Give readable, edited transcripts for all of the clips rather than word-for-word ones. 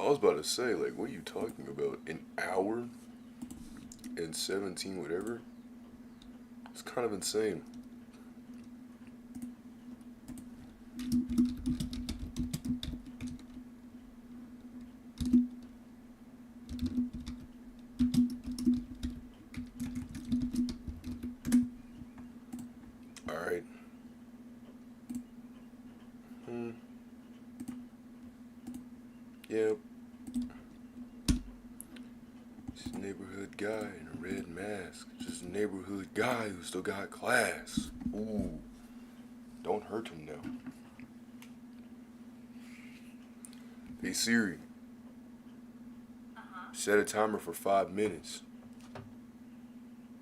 was about to say, like, what are you talking about? An hour and 17 whatever? It's kind of insane. Alright. Hmm. Yep. This neighborhood guy in a red mask. Just a neighborhood guy who still got class. Ooh. Don't hurt him now. Hey Siri, set a timer for 5 minutes.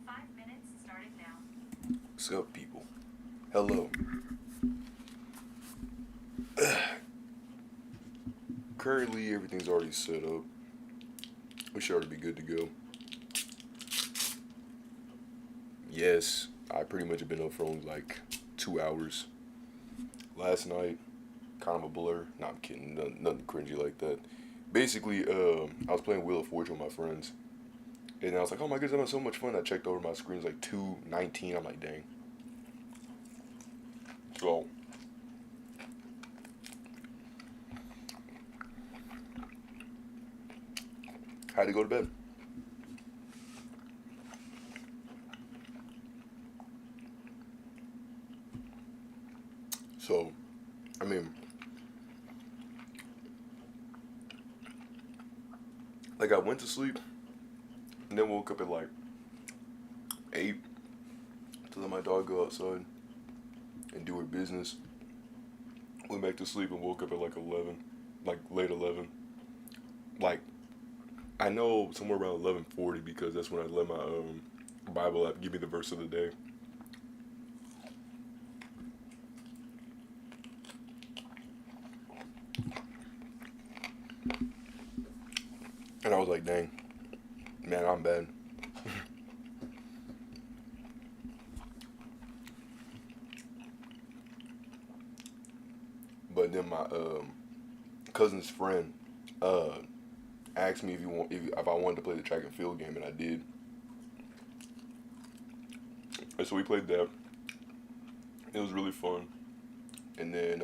5 minutes starting now. What's up, people? Hello. Currently, everything's already set up. We should already be good to go. Yes, I pretty much have been up for only like 2 hours. Last night, kind of a blur. Nah, I'm kidding. Nothing cringy like that. Basically, I was playing Wheel of Fortune with my friends. And I was like, oh my goodness, I'm having so much fun. I checked over my screen, it's like 2:19. I'm like, dang. So, I had to go to bed. So, I mean, like I went to sleep and then woke up at like 8 to let my dog go outside and do her business. Went back to sleep and woke up at like 11, like late 11. Like, I know somewhere around 11:40 because that's when I let my Bible app give me the verse of the day. And I was like, dang, man, I'm bad. But then my cousin's friend uh, asked me if I wanted to play the track and field game, and I did. And so we played that. It was really fun. And then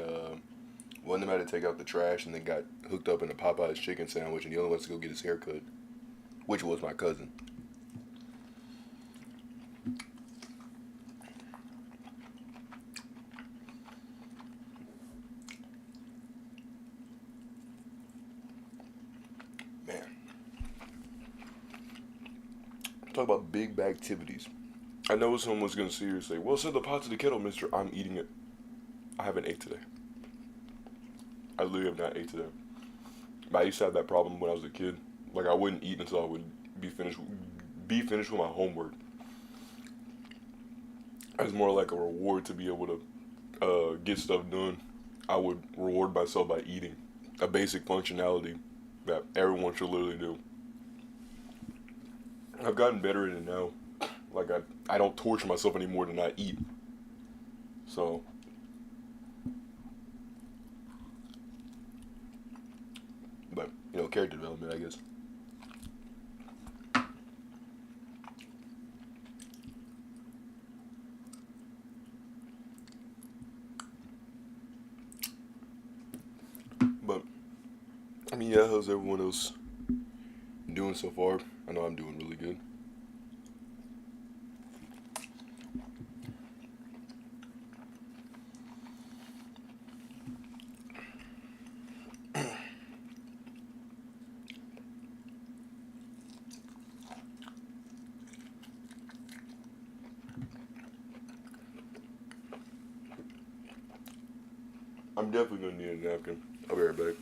one of them had to take out the trash, and then got hooked up in a Popeye's chicken sandwich, and the other one went to go get his hair cut, which was my cousin. Man, talk about big bag activities. I know someone's gonna see her and say, "Well, set the pot to the kettle, Mister." I'm eating it. I haven't ate today. I literally have not ate today. But I used to have that problem when I was a kid. Like I wouldn't eat until I would be finished with my homework. It was more like a reward to be able to get stuff done. I would reward myself by eating. A basic functionality that everyone should literally do. I've gotten better at it now. Like I don't torture myself anymore to not eat. So, but character development, I guess. But I mean, yeah, how's everyone else doing so far? I know I'm doing really good. I'm definitely gonna need a napkin. I'll be right back.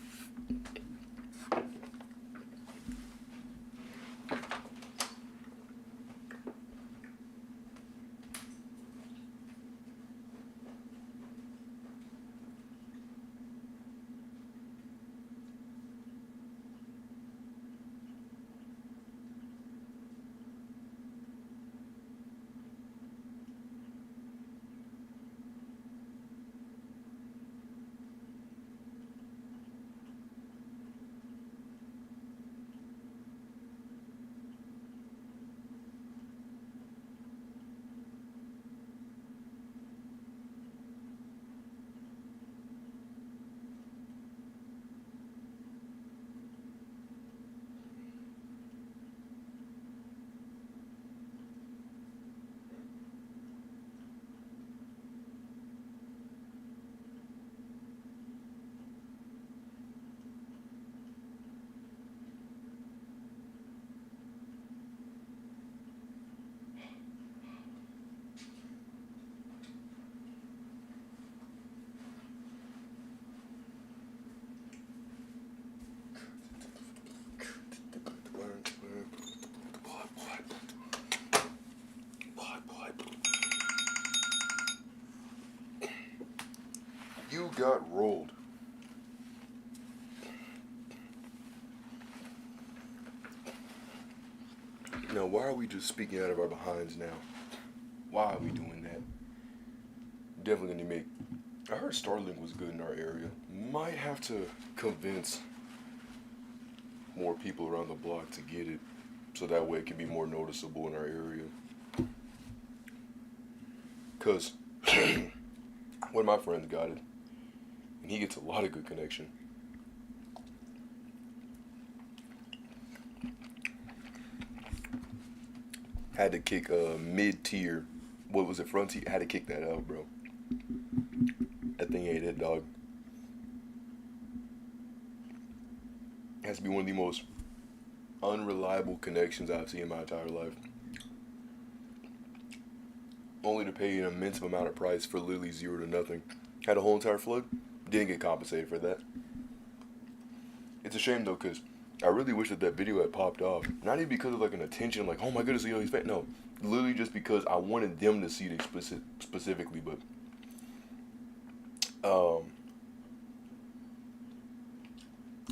You got rolled. Now, why are we just speaking out of our behinds now? Why are we doing that? Definitely gonna make. I heard Starlink was good in our area. Might have to convince more people around the block to get it, so that way it can be more noticeable in our area. Cause one of my friends got it, and he gets a lot of good connection. Had to kick mid-tier. What was it, Frontier? Had to kick that out, bro. That thing ain't it, dog. Has to be one of the most unreliable connections I've seen in my entire life. Only to pay an immense amount of price for literally zero to nothing. Had a whole entire flood. Didn't get compensated for that. It's a shame though, cause I really wish that that video had popped off. Not even because of like an attention, like, oh my goodness, he's fat. No, literally just because I wanted them to see it specifically. But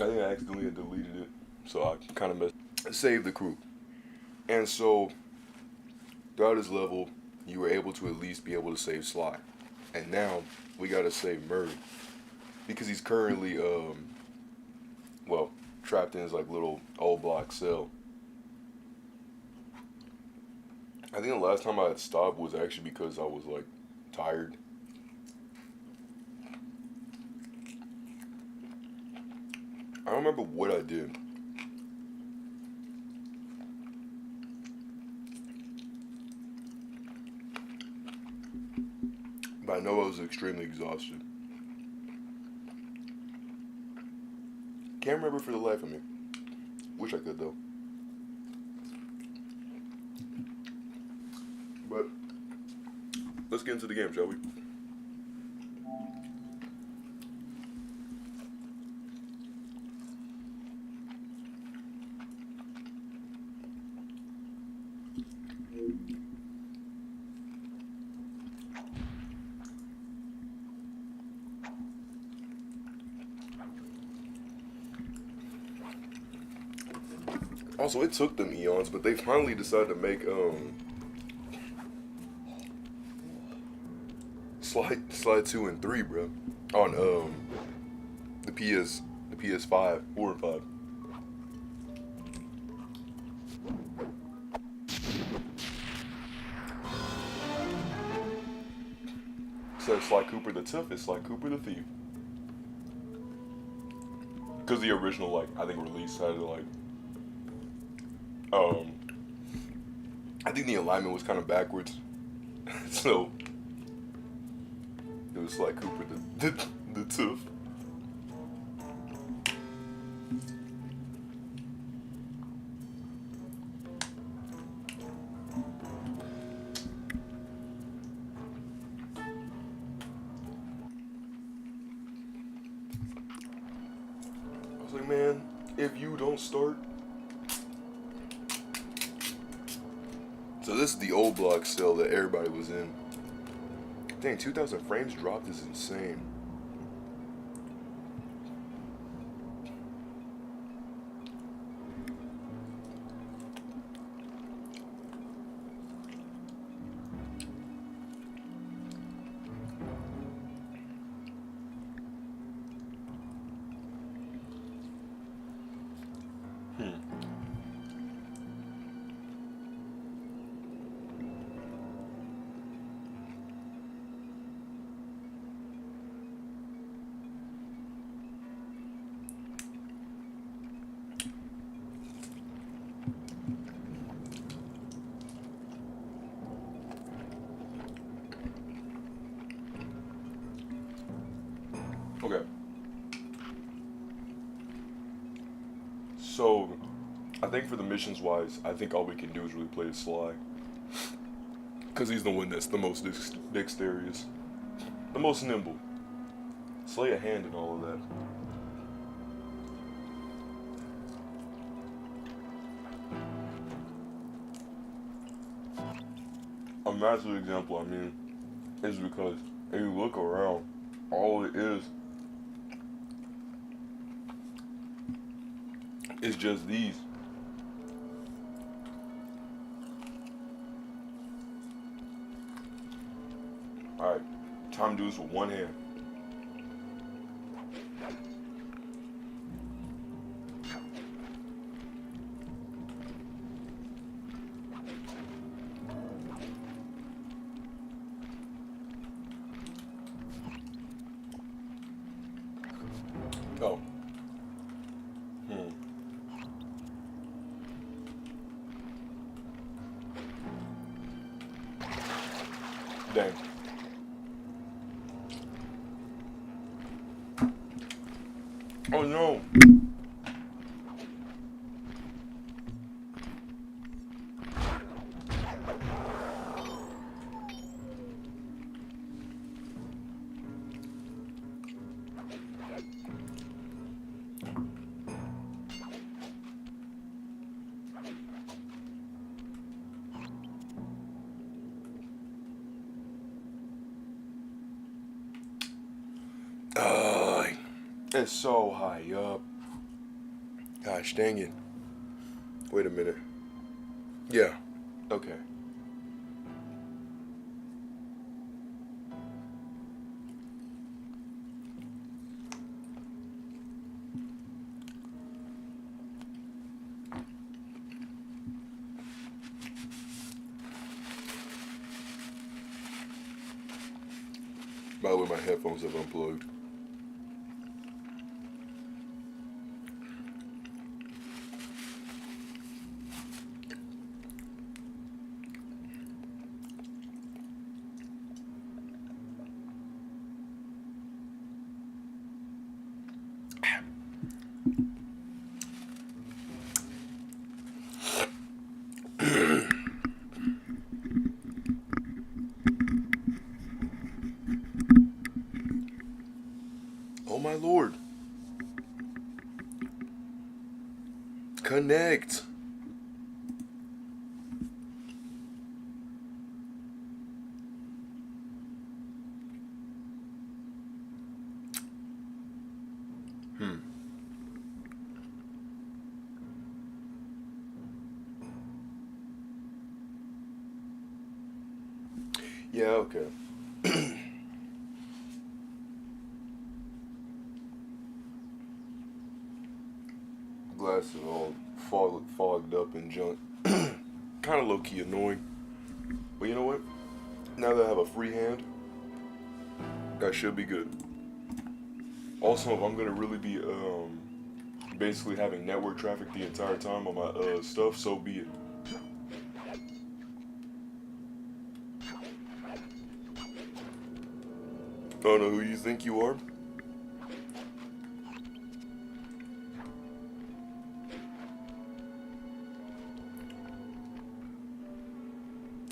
I think I accidentally had deleted it, so I kind of saved the crew. And so throughout this level, you were able to at least be able to save Sly, and now we gotta save Murray because he's currently well, trapped in his like little old block cell. I think the last time I had stopped was actually because I was like tired. I don't remember what I did. But I know I was extremely exhausted. Can't remember for the life of me. Wish I could though. But let's get into the game, shall we? Also, it took them eons, but they finally decided to make Sly 2 and 3, bro, on the PS5, 4 and 5. So it's Sly Cooper the Tough, it's Sly Cooper the Thief. Because the original, like, I think release had like, I think the alignment was kind of backwards. So it was Sly Cooper the Tough. I was like, man, if you don't start. So this is the old block cell that everybody was in. Dang, 2,000 frames dropped is insane. Okay. So, I think for the missions wise, I think all we can do is really play as Sly. Because he's the one that's the most dexterous, the most nimble. Slay a hand and all of that. A massive example, I mean, is because if you look around, All it is just these. Alright, time to do this with one hand. Oh. Dang. Oh no. It's so high up. Gosh dang it. Wait a minute. Yeah. Okay. By the way, my headphones have unplugged. Oh my lord. Connect. Yeah, okay. Glasses all fogged up and junk. Kind of low key annoying. But you know what? Now that I have a free hand, that should be good. Also, if I'm gonna really be basically having network traffic the entire time on my stuff, so be it. I don't know who you think you are.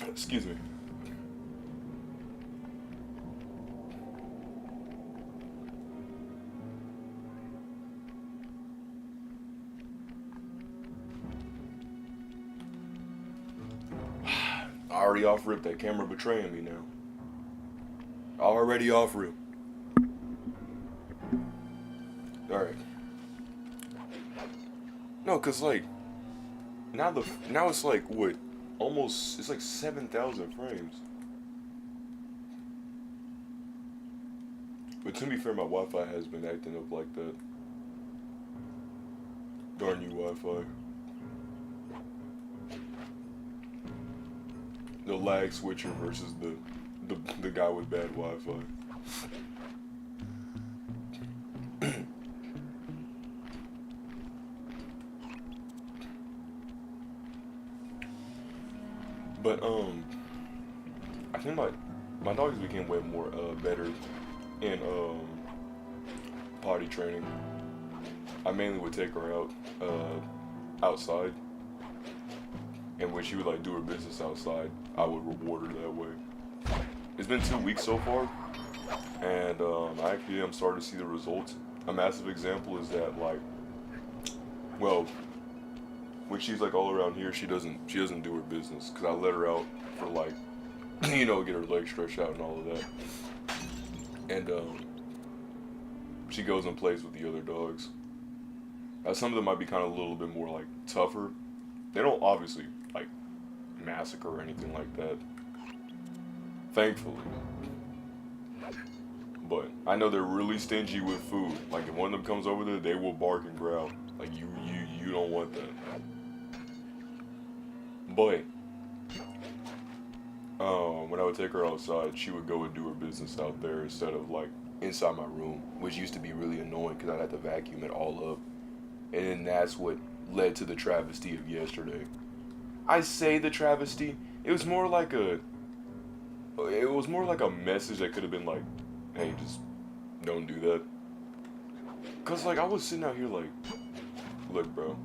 Excuse me. I already off rip that camera betraying me now. Already off rip. Alright. No, cause like now it's like what? Almost it's like 7,000 frames. But to be fair, my Wi-Fi has been acting up like that. Darn you, Wi-Fi. The lag switcher versus the guy with bad Wi-Fi. But I think my dogs became way more better in potty training. I mainly would take her out outside, and when she would like do her business outside, I would reward her that way. It's been 2 weeks so far, and I actually am starting to see the results. A massive example is that like, well, when she's like all around here, she doesn't do her business because I let her out for like, you know, get her legs stretched out and all of that. And she goes and plays with the other dogs. Some of them might be kind of a little bit more like tougher. They don't obviously like massacre or anything like that, thankfully. But I know they're really stingy with food. Like if one of them comes over there, they will bark and growl. Like you don't want that. But when I would take her outside, she would go and do her business out there instead of like inside my room, which used to be really annoying because I'd have to vacuum it all up. And then that's what led to the travesty of yesterday. I say the travesty. It was more like a message that could have been like, hey, just don't do that. Cause like I was sitting out here like, look, bro.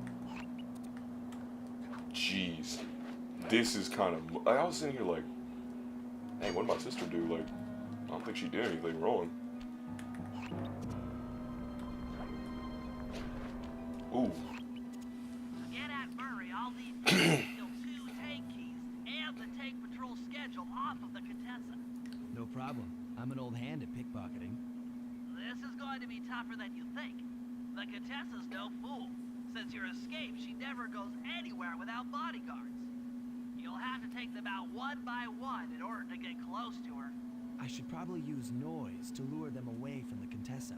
Jeez, this is kind of. Like, I was sitting here like, hey, what did my sister do? Like, I don't think she did anything wrong. Ooh. To get at Murray, I'll need to steal 2 tank keys and the tank patrol schedule off of the Contessa. No problem. I'm an old hand at pickpocketing. This is going to be tougher than you think. The Contessa's no fool. Since your escape, she never goes anywhere without bodyguards. You'll have to take them out one by one in order to get close to her. I should probably use noise to lure them away from the Contessa.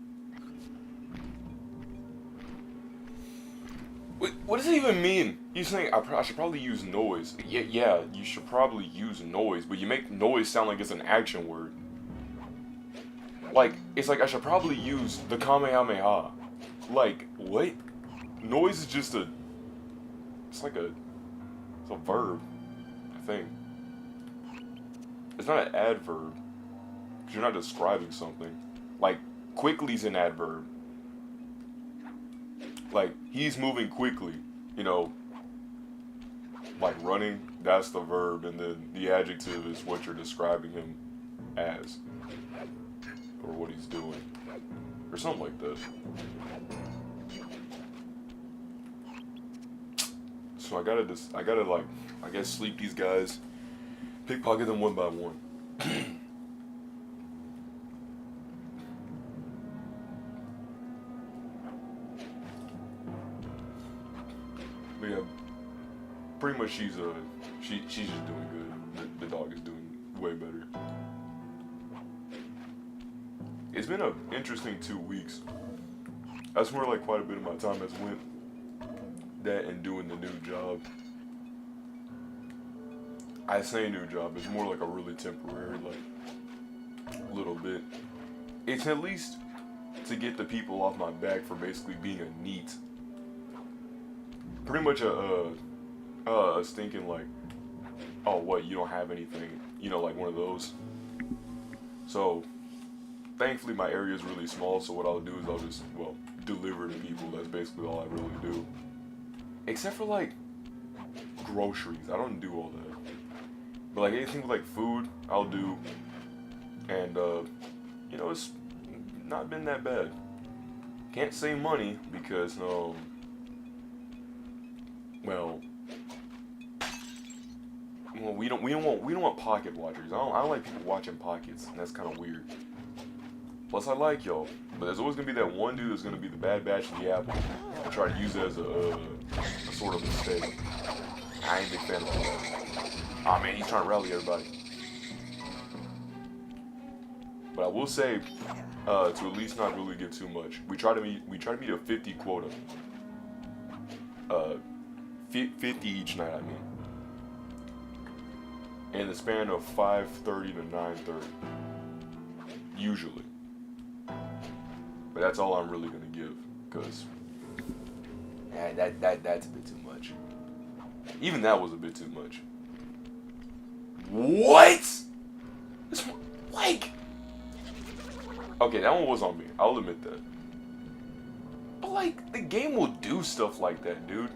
Wait, what does it even mean? He's saying I should probably use noise. Yeah, you should probably use noise, but you make noise sound like it's an action word. Like, it's like I should probably use the Kamehameha. Like, what? Noise is just it's a verb, I think. It's not an adverb, because you're not describing something. Like, quickly's an adverb. Like, he's moving quickly, you know, like running, that's the verb, and then the adjective is what you're describing him as, or what he's doing, or something like that. So I gotta like, I guess sleep these guys, pickpocket them one by one. But yeah, pretty much she's just doing good. The dog is doing way better. It's been an interesting 2 weeks. That's where like quite a bit of my time has went. That and doing the new job. I say new job, it's more like a really temporary, like, little bit. It's at least to get the people off my back for basically being a NEET. Pretty much a stinking like, oh what, you don't have anything, you know, like one of those. So, thankfully my area is really small, so what I'll do is I'll just, well, deliver to people. That's basically all I really do. Except for like groceries, I don't do all that. But like anything with like food, I'll do. And you know, it's not been that bad. Can't say money because well, we don't want pocket watchers. I don't like people watching pockets, and that's kind of weird. Plus, I like y'all, but there's always gonna be that one dude that's gonna be the bad batch of the apple and try to use it as a sort of mistake. I ain't a big fan of that. Aw man, he's trying to rally everybody. But I will say, to at least not really give too much. We try to meet a 50 quota. 50 each night, I mean. In the span of 5:30 to 9:30. Usually. But that's all I'm really gonna give, cause that's a bit too much. Even that was a bit too much. What? This one, like, okay, that one was on me. I'll admit that. But like, the game will do stuff like that, dude.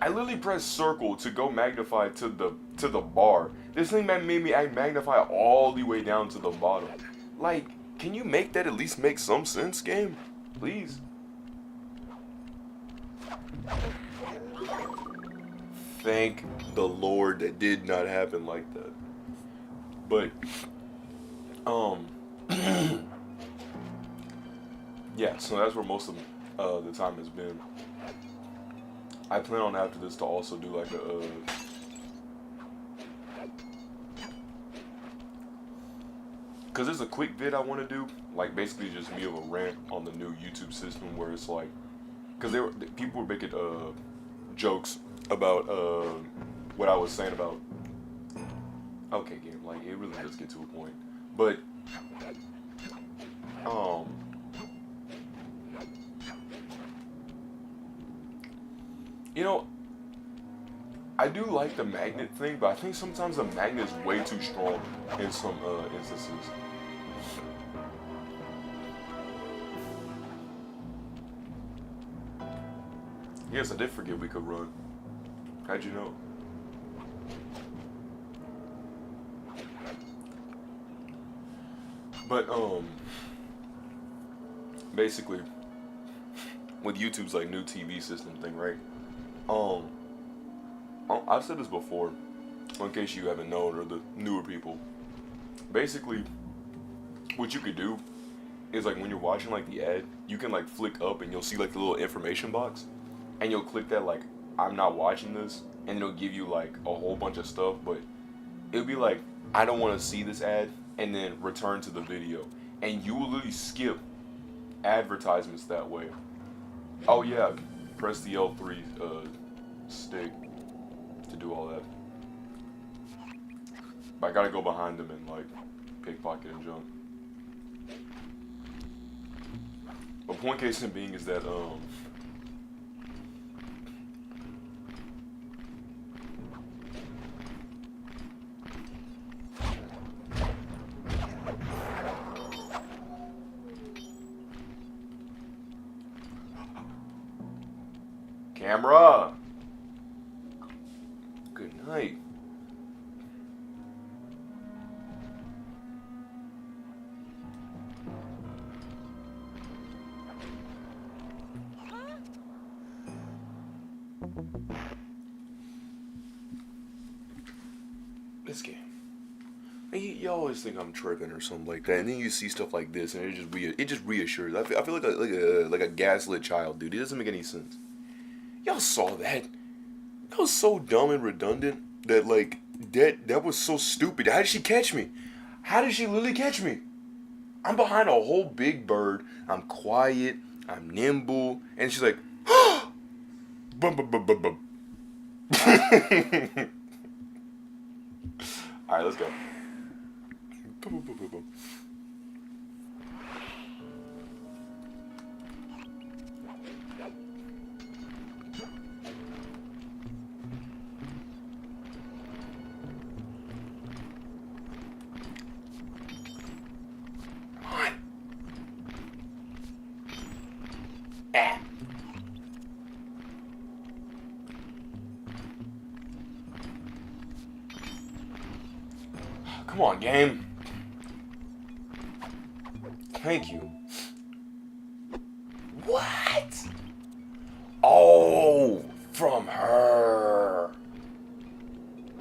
I literally pressed circle to go magnify to the bar. This thing made me magnify all the way down to the bottom. Like, can you make that at least make some sense, game? Please. Thank the Lord that did not happen like that. But, yeah, yeah, so that's where most of the time has been. I plan on after this to also do like a because there's a quick vid I want to do, like basically just me of a rant on the new YouTube system where it's like, because people were making jokes about what I was saying about. Okay, game, like it really does get to a point, but you know, I do like the magnet thing, but I think sometimes the magnet is way too strong in some instances. Yes, I did forget we could run. How'd you know? But basically, with YouTube's like new TV system thing, right? I've said this before, in case you haven't known or the newer people. Basically, what you could do is like when you're watching like the ad, you can like flick up and you'll see like the little information box, and you'll click that like I'm not watching this, and it'll give you like a whole bunch of stuff, but it'll be like I don't want to see this ad, and then return to the video, and you will literally skip advertisements that way. Oh yeah, press the L3 stick to do all that. But I gotta go behind them and like pickpocket and jump. But point case in being is that camera. Good night. This game. You always think I'm tripping or something like that, and then you see stuff like this, and it just reassures. I feel like a gaslit child, dude. It doesn't make any sense. Y'all saw that? That was so dumb and redundant. That like that was so stupid. How did she catch me? How did she literally catch me? I'm behind a whole big bird. I'm quiet. I'm nimble, and she's like, bum bum bum bum bum. All right, let's go. Boom, boom, boom, boom. Come on. Ah. Come on, game. Thank you. What? Oh, from her.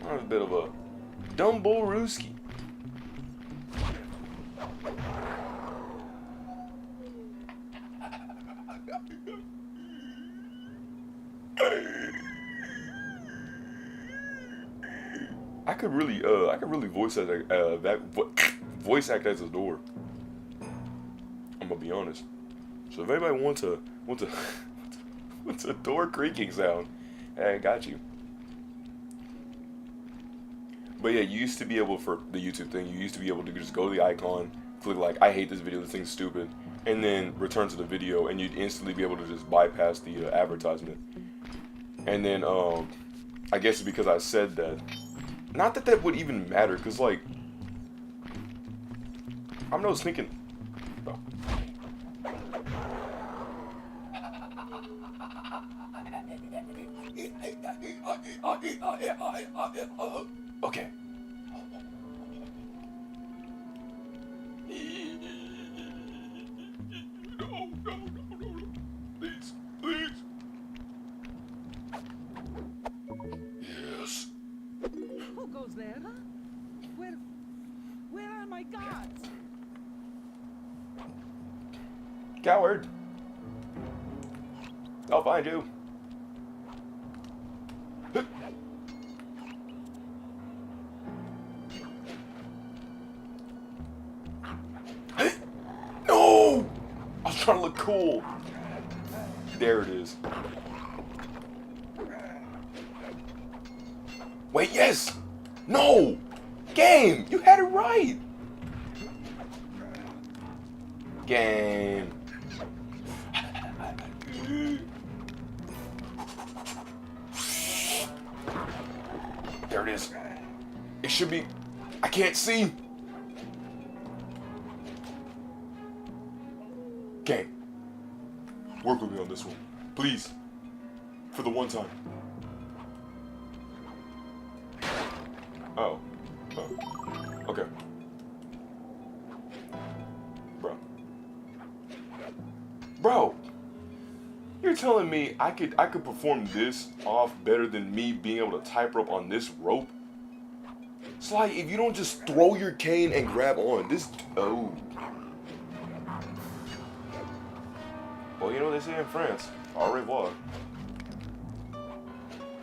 That was a bit of a Dumbo Rooski. I could really voice voice act as a door. I'm gonna be honest. So if anybody wants a door creaking sound, hey, I got you. But yeah, you used to be able, for the YouTube thing, you used to be able to just go to the icon, click like, I hate this video, this thing's stupid, and then return to the video, and you'd instantly be able to just bypass the advertisement. And then, I guess it's because I said that. Not that that would even matter, because like, I was thinking, oh. Okay. No. Please. Yes. Who goes there, huh? Where are my gods? Coward. I'll find you. No! I was trying to look cool. There it is. Wait, yes! No! Game! You had it right! Game. There it is. It should be... I can't see! Game. Work with me on this one. Please. For the one time. Oh. Oh. Okay. Bro. Bro! You're telling me I could perform this off better than me being able to type rope on this rope? Sly, if you don't just throw your cane and grab on, this... Oh. Well, you know what they say in France. Au revoir.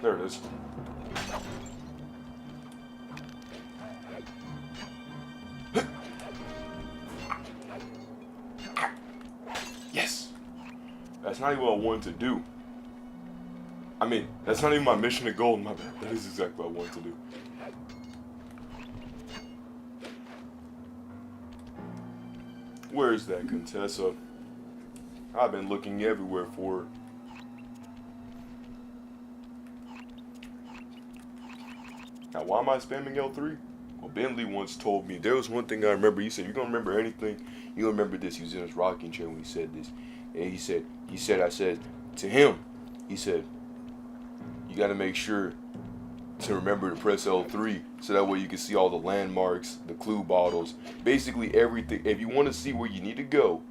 There it is. Yes! That's not even what I wanted to do. I mean, that's not even my mission and goal. My bad. That is exactly what I wanted to do. Where's that Contessa? I've been looking everywhere for her. Now, why am I spamming L3? Well, Bentley once told me, there was one thing I remember. He said, you don't remember anything? You don't remember this. He was in his rocking chair when he said this. And I said to him, he said, you got to make sure to remember to press L3 so that way you can see all the landmarks, the clue bottles, basically everything. If you want to see where you need to go,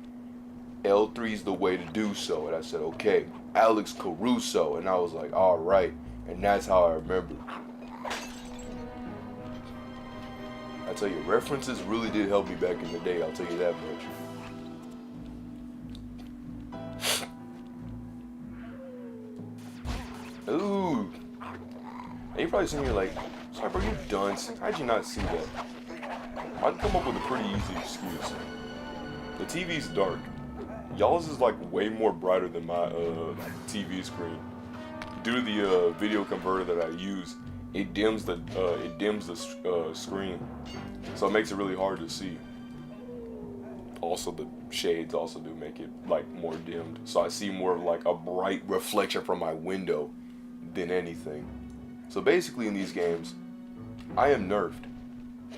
L3 is the way to do so. And I said, okay, Alex Caruso. And I was like, all right. And that's how I remember. I tell you, references really did help me back in the day. I'll tell you that much. Ooh. And you're probably sitting here like, sorry, bro, you dunce. How'd you not see that? I'd come up with a pretty easy excuse. The TV's dark. Y'all's is like way more brighter than my TV screen. Due to the video converter that I use, it dims the screen, so it makes it really hard to see. Also, the shades also do make it like more dimmed, so I see more of like a bright reflection from my window than anything. So basically, in these games, I am nerfed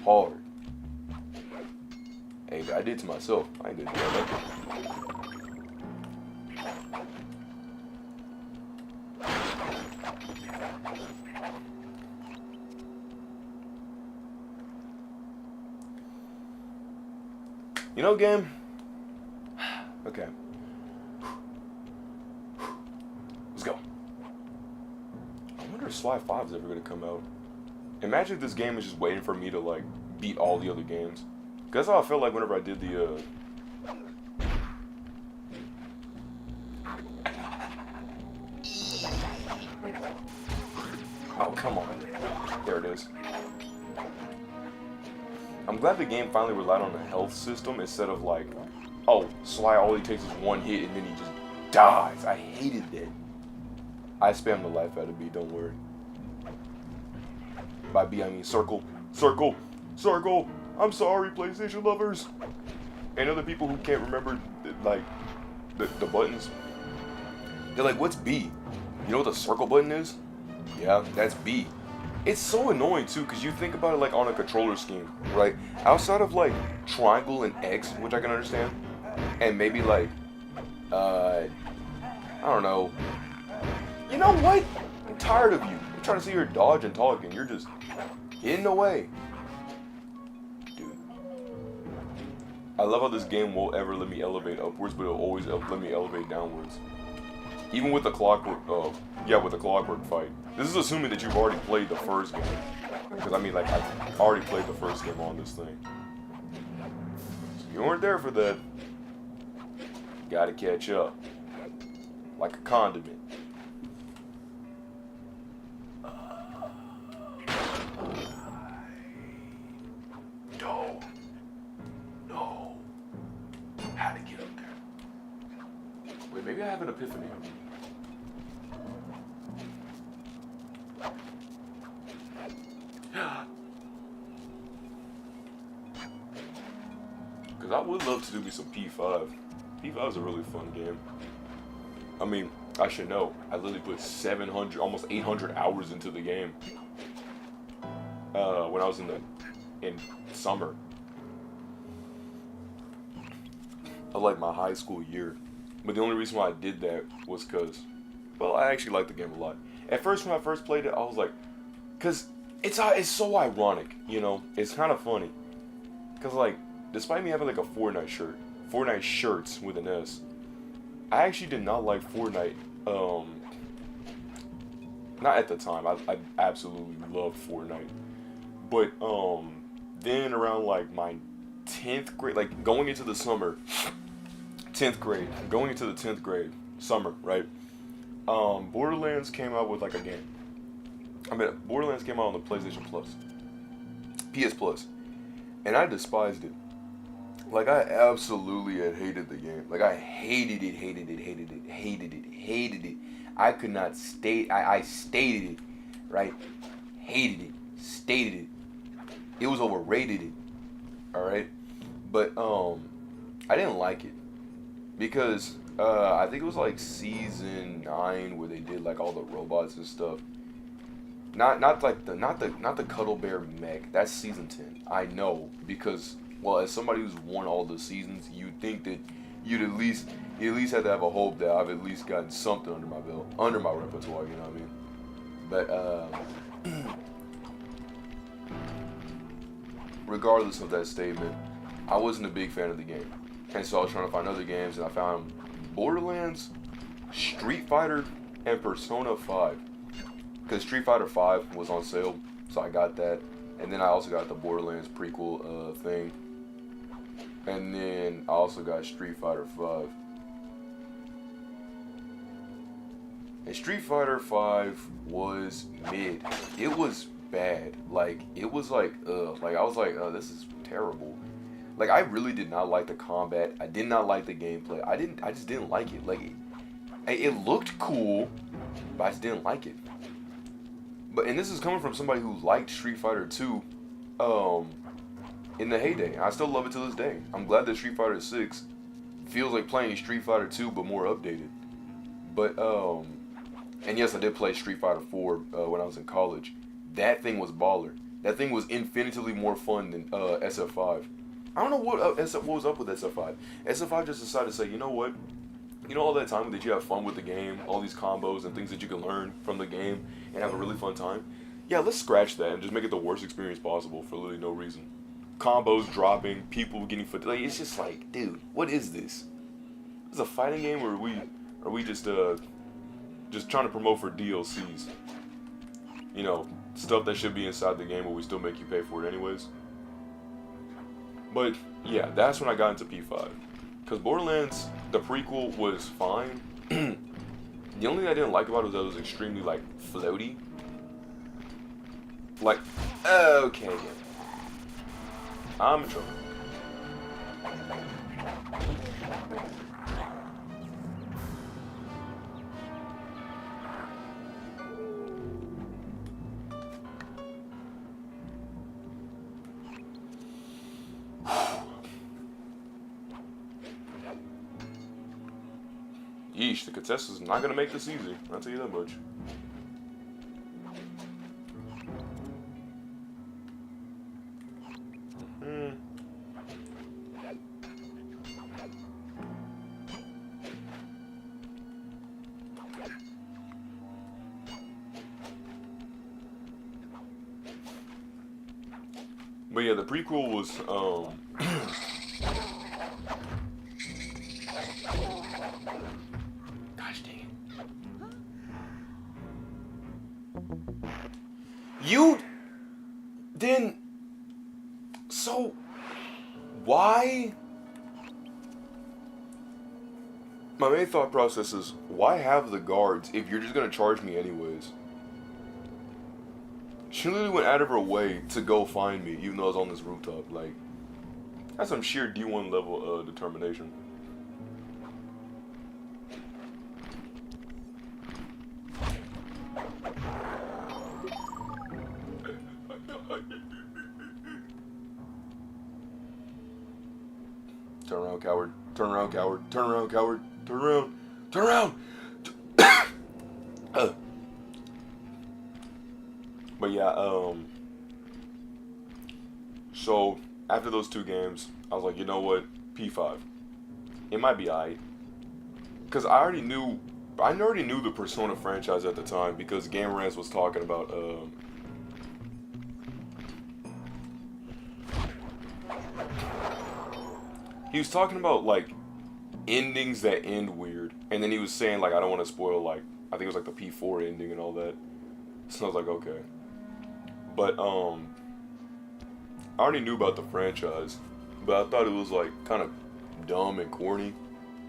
hard. Hey, I did to myself. I ain't did that. You know, game? Okay. Let's go. I wonder if Sly 5 is ever going to come out. Imagine if this game is just waiting for me to, like, beat all the other games. Because that's how I felt like whenever I did the, Oh, come on. There it is. I'm glad the game finally relied on a health system instead of like, oh, Sly, all he takes is one hit and then he just dies. I hated that. I spammed the life out of B, don't worry. By B, I mean circle, circle, circle. I'm sorry, PlayStation lovers. And other people who can't remember, like, the buttons. They're like, what's B? You know what the circle button is? Yeah, that's B. It's so annoying too, because you think about it like on a controller scheme, right? Outside of like triangle and X, which I can understand, and maybe like, I don't know. You know what? I'm tired of you. I'm trying to see your dodge and talk, and you're just in the way. Dude. I love how this game won't ever let me elevate upwards, but it'll always let me elevate downwards. Even with the clockwork, with the clockwork fight. This is assuming that you've already played the first game. Because I mean, like, I've already played the first game on this thing. So you weren't there for that. Gotta catch up. like a condiment. No. How to get up there? Wait, maybe I have an epiphany. Because I would love to do me some P5. P5 is a really fun game. I mean, I should know. I literally put 700, almost 800 hours into the game. When I was in summer. Of like my high school year. But the only reason why I did that was because, well, I actually liked the game a lot. At first, when I first played it, I was like, because it's so ironic, you know? It's kind of funny. Because, like, despite me having like a Fortnite shirt, Fortnite shirts with an S, I actually did not like Fortnite. Not at the time. I absolutely loved Fortnite. But then around like my 10th grade, like going into the summer, 10th grade, going into the 10th grade, summer, right? Borderlands came out with like a game. I mean, Borderlands came out on the PlayStation Plus, PS Plus, and I despised it. Like, I absolutely had hated the game. Like, I hated it. I could not state, I stated it, right? Hated it, stated it. It was overrated it, alright? But, I didn't like it. Because, I think it was like season 9 where they did like all the robots and stuff. Not the Cuddle Bear mech. That's season 10. I know, because, well, as somebody who's won all the seasons, you'd think that you at least have to have a hope that I've at least gotten something under my belt, under my repertoire, you know what I mean? But regardless of that statement, I wasn't a big fan of the game. And so I was trying to find other games, and I found Borderlands, Street Fighter, and Persona 5. Because Street Fighter 5 was on sale, so I got that. And then I also got the Borderlands prequel thing. And then I also got Street Fighter 5. And Street Fighter 5 was mid. It was bad. Like, it was like, like, I was like, this is terrible. Like, I really did not like the combat. I did not like the gameplay. I just didn't like it. Like, it looked cool, but I just didn't like it. But, and this is coming from somebody who liked Street Fighter 2, in the heyday. I still love it to this day. I'm glad that Street Fighter 6 feels like playing Street Fighter 2, but more updated. But, and yes, I did play Street Fighter 4, when I was in college. That thing was baller. That thing was infinitely more fun than, SF5. I don't know what was up with SF5. SF5 just decided to say, you know what? You know all that time that you have fun with the game, all these combos and things that you can learn from the game and have a really fun time? Yeah, let's scratch that and just make it the worst experience possible for literally no reason. Combos dropping, people getting foot. Like, it's just like, dude, what is this? Is this a fighting game, or are we just trying to promote for DLCs? You know, stuff that should be inside the game, but we still make you pay for it anyways. But yeah, that's when I got into P5. Because Borderlands, the prequel, was fine. The only thing I didn't like about it was that it was extremely, like, floaty. Like, okay, yeah. I'm in trouble. Yeesh, the contestant's not gonna make this easy. I'll tell you that much. But yeah, the prequel was, gosh dang it. You, then, so, why? my main thought process is, why have the guards if you're just gonna charge me anyways? She literally went out of her way to go find me, even though I was on this rooftop. Like, that's some sheer D1 level determination. Turn around, coward. Turn around, coward. Turn around, coward. Turn around. Turn around. But yeah, so after those 2 games, I was like, you know what? P5. It might be aight. Cause I already knew the Persona franchise at the time because Game Rants was talking about he was talking about like endings that end weird, and then he was saying like, I don't want to spoil, like, I think it was like the P4 ending and all that. So I was like, okay. But I already knew about the franchise, but I thought it was like kind of dumb and corny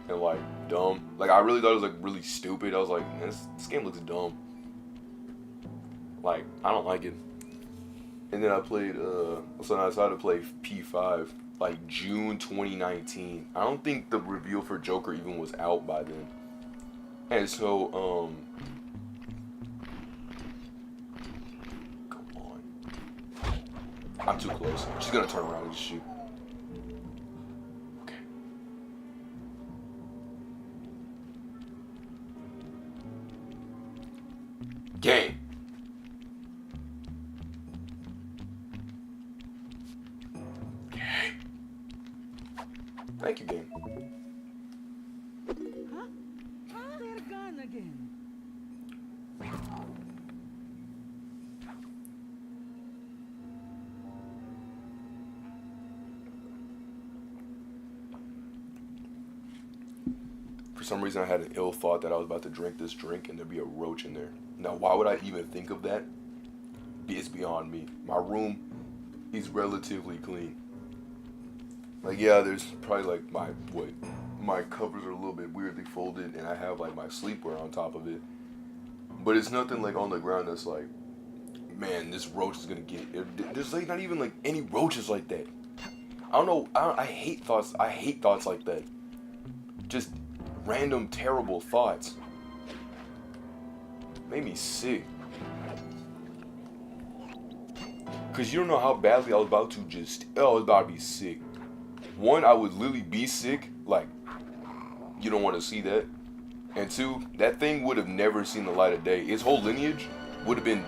and like dumb. Like, I really thought it was like really stupid. I was like, man, this game looks dumb. Like, I don't like it. And then I played so I decided to play P5 like June 2019. I don't think the reveal for Joker even was out by then. And so come on. I'm too close. She's gonna turn around and shoot. Okay. Game. Thank you, game. Huh? They're gone again. For some reason, I had an ill thought that I was about to drink this drink and there'd be a roach in there. Now, why would I even think of that? It's beyond me. My room is relatively clean. Like, yeah, there's probably like my covers are a little bit weirdly folded, and I have like my sleepwear on top of it. But it's nothing like on the ground that's like, man, this roach is gonna get it. There's like not even like any roaches like that. I don't know. I hate thoughts. I hate thoughts like that. Just random terrible thoughts. Made me sick. Cause you don't know how badly I was about to I was about to be sick. One, I would literally be sick, like, you don't want to see that. And 2, that thing would have never seen the light of day. Its whole lineage would have been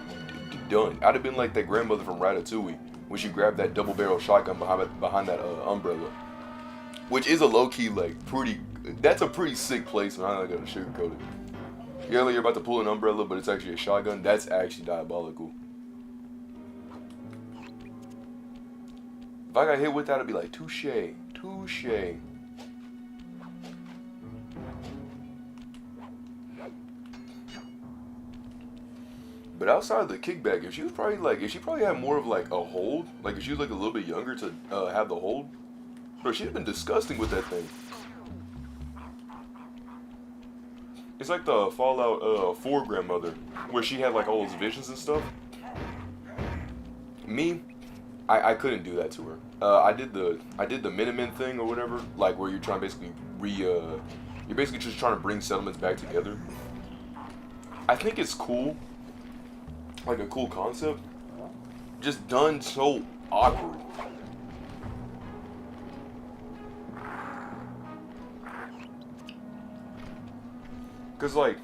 done. I'd have been like that grandmother from Ratatouille when she grabbed that double-barrel shotgun behind that umbrella. Which is a low-key, like, that's a pretty sick place, and I'm not gonna sugarcoat it. You're about to pull an umbrella, but it's actually a shotgun. That's actually diabolical. If I got hit with that, I'd be like, touche, touche. But outside of the kickback, if she probably had more of like a hold, like if she was like a little bit younger to have the hold, bro, she'd have been disgusting with that thing. It's like the Fallout 4 grandmother, where she had like all those visions and stuff. Me, I couldn't do that to her. I did the Minimin thing or whatever, like where you're trying to basically you're basically just trying to bring settlements back together. I think it's cool, like a cool concept, just done so awkward. Cause like,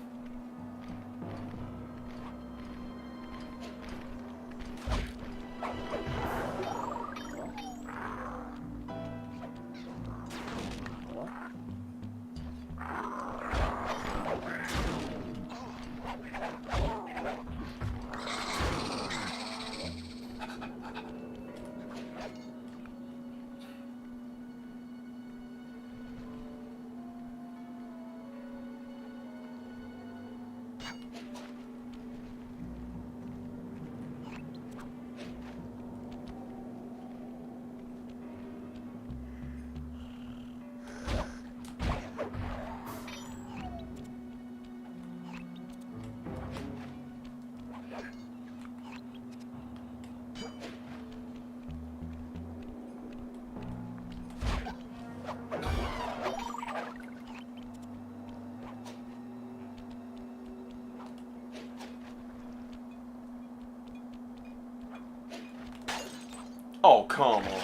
Oh, come on.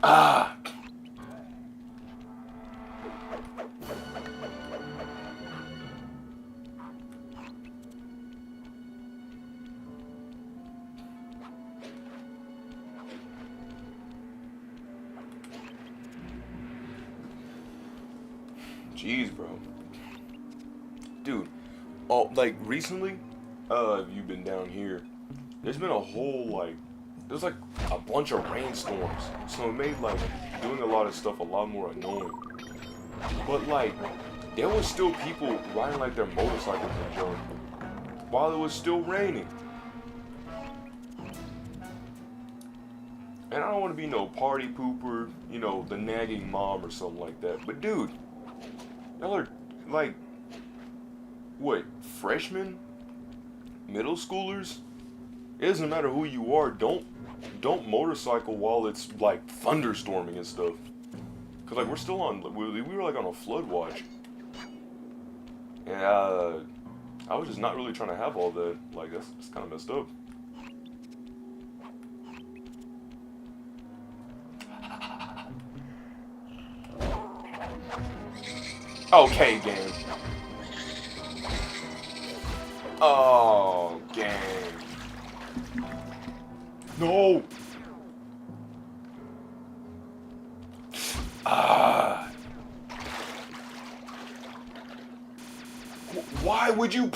Ah! Jeez, bro. Dude, oh, like, recently, you've been down here, there's been a whole, like, there's, like, a bunch of rainstorms, so it made, like, doing a lot of stuff a lot more annoying. But, like, there was still people riding, like, their motorcycles and junk while it was still raining. And I don't want to be no party pooper, you know, the nagging mom or something like that, but dude, y'all are, like, what, freshmen? Middle schoolers? It doesn't matter who you are, don't motorcycle while it's like thunderstorming and stuff. Cause like we're still on, we were like on a flood watch. And I was just not really trying to have all that. Like that's kind of messed up. Okay, game. Oh, game. No. Ah. Why would you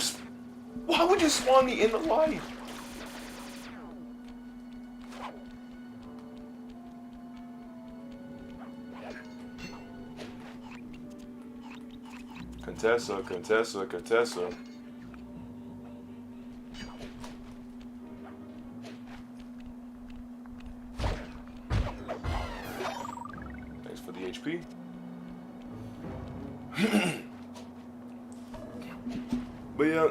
spawn me in the light? Contessa. Thanks for the HP. But yeah,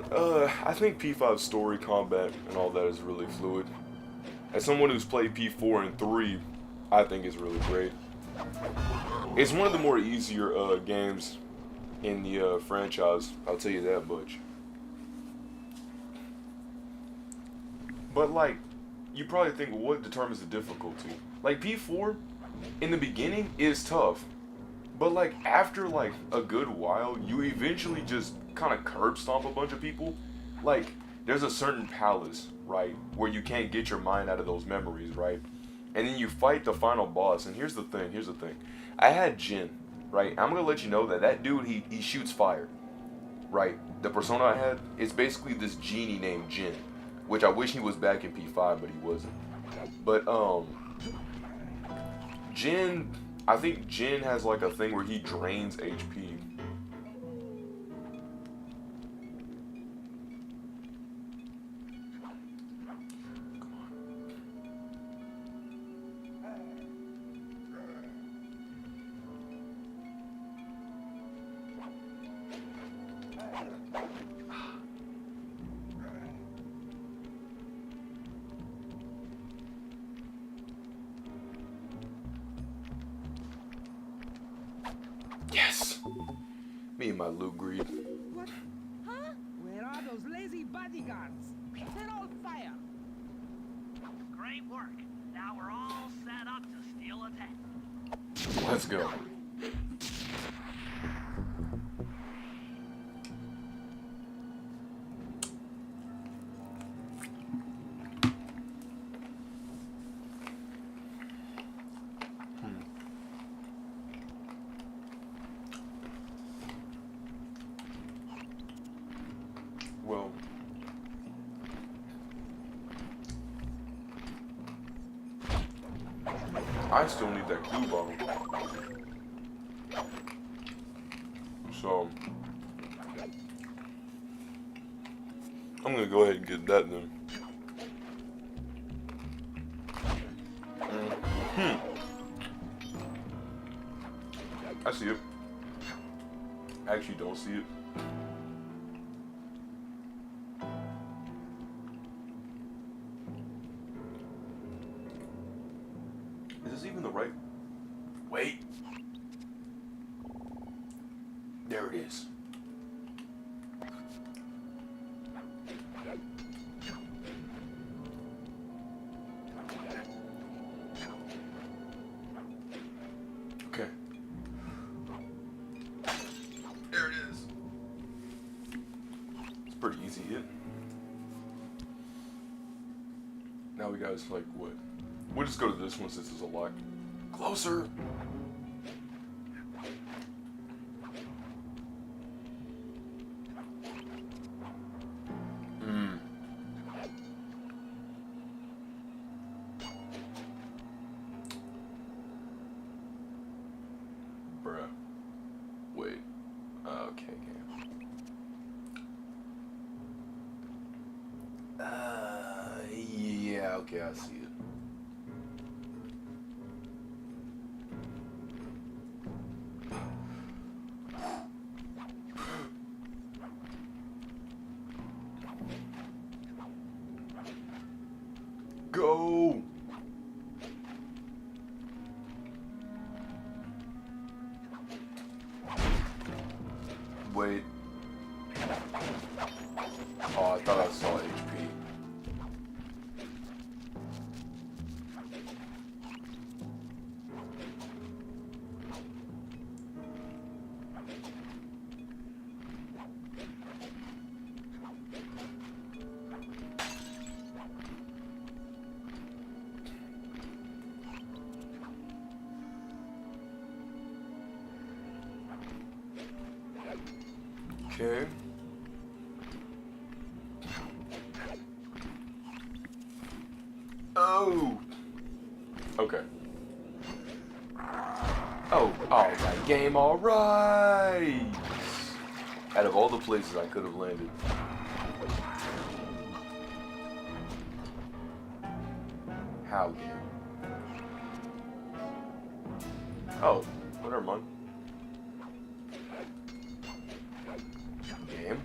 I think P5's story, combat, and all that is really fluid. As someone who's played P4 and 3, I think it's really great. It's one of the more easier games in the franchise, I'll tell you that much. But like, you probably think, well, what determines the difficulty? Like P4, in the beginning, is tough. But like, after like a good while, you eventually just kind of curb stomp a bunch of people. Like, there's a certain palace, right, where you can't get your mind out of those memories, right? And then you fight the final boss, and here's the thing. I had Jin, right? I'm gonna let you know that dude, he shoots fire, right? The persona I had is basically this genie named Jin, which I wish he was back in P5, but he wasn't. But Jin, I think Jin has like a thing where he drains HP. Yes! Me and my loot greed. What? Huh? Where are those lazy bodyguards? They're all fire. Great work. Now we're all set up to steal a tank. Let's go. Well, I still need that clue bottle. So I'm gonna go ahead and get that then. I see it. I actually don't see it. Is this even the right? Wait. There it is. Okay. There it is. It's pretty easy hit. Now we guys like what? We'll just go to this one since it's a lot closer. Bruh. Wait. Okay, yeah, okay, I see it. Go! Wait. Oh, I thought I saw HP. Okay. Oh. Okay. Oh, alright, game, alright. Out of all the places I could have landed. How, game? Oh, never mind. Game.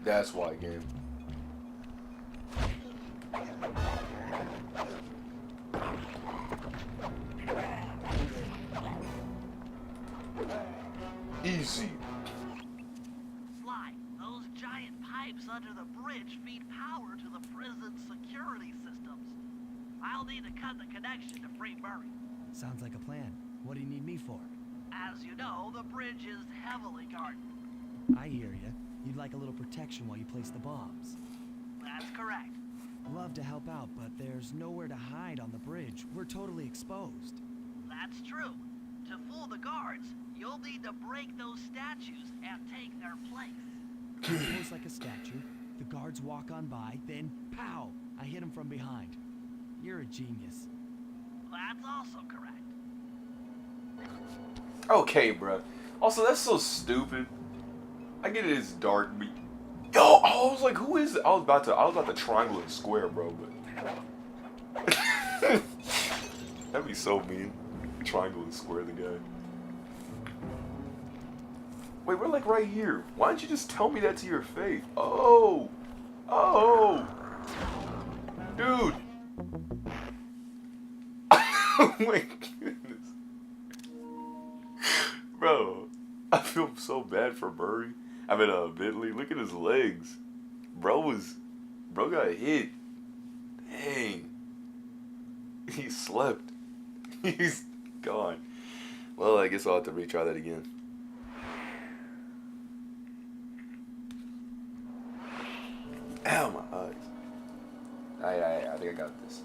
That's why, game. Easy. Sly, those giant pipes under the bridge feed power to the prison's security systems. I'll need to cut the connection to free Murray. Sounds like a plan. What do you need me for? As you know, the bridge is heavily guarded. I hear you. You'd like a little protection while you place the bombs. That's correct. Love to help out, but there's nowhere to hide on the bridge. We're totally exposed. That's true. To fool the guards, you'll need to break those statues and take their place. Close like a statue. The guards walk on by, then pow! I hit them from behind. You're a genius. That's also correct. Okay, bruh. Also, that's so stupid. I get it, it's dark, but yo, I was like, who is it? I was about to triangle and square, bro, but that'd be so mean. Triangle and square the guy. Wait, we're like right here. Why don't you just tell me that to your face? Oh, dude. Oh my goodness, bro. I feel so bad for Murray. I mean, Bentley. Look at his legs. Bro got hit. Dang. He slept. He's gone. Well, I guess I'll have to retry that again. Ow, my eyes. I think I got this.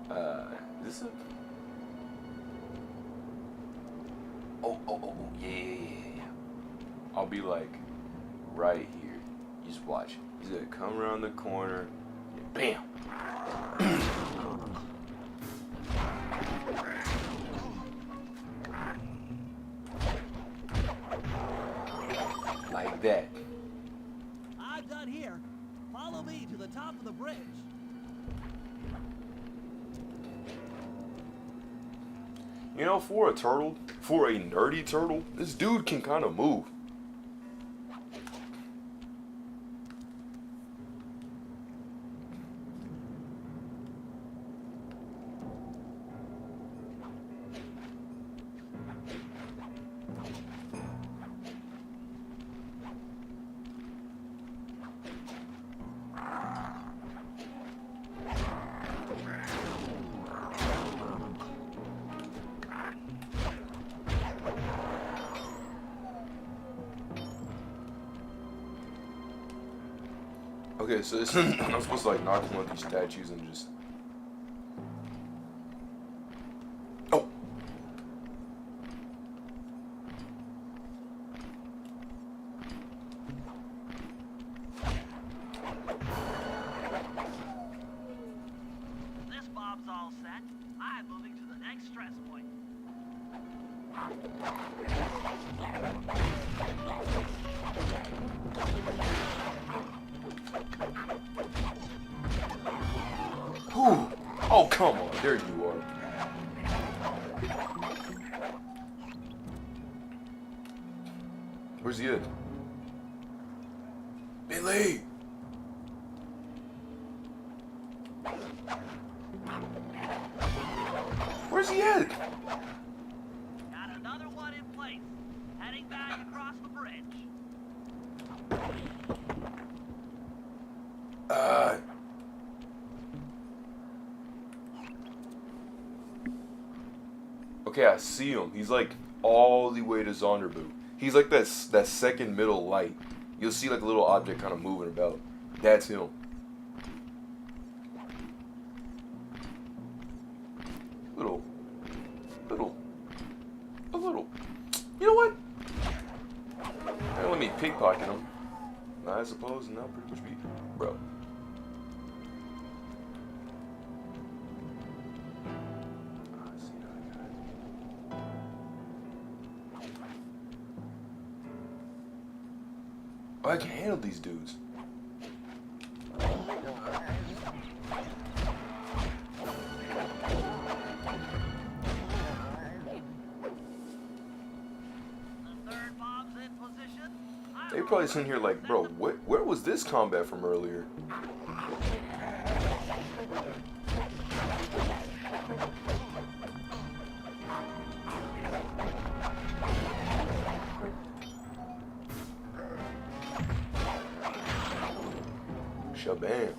Is this it? Oh, yeah. I'll be like right here. You just watch. He's gonna come around the corner. And bam. like that. I'm done here. Follow me to the top of the bridge. You know, for a nerdy turtle, this dude can kind of move. Okay, so this, I'm supposed to like knock one of these statues and just. Oh! This bob's all set. I'm moving to the next stress point. Whew. Oh, come on. There you are. Where's he at? Billy! Where's he at? Got another one in place. Heading back across the bridge. Okay, I see him. He's like all the way to Zonderbu. He's like that second middle light. You'll see like a little object kind of moving about. That's him. A little. You know what? Let me pickpocket him. I suppose, and that'll pretty much be, bro. Oh, I can handle these dudes. They probably sitting here like, bro, where was this combat from earlier? Shabam.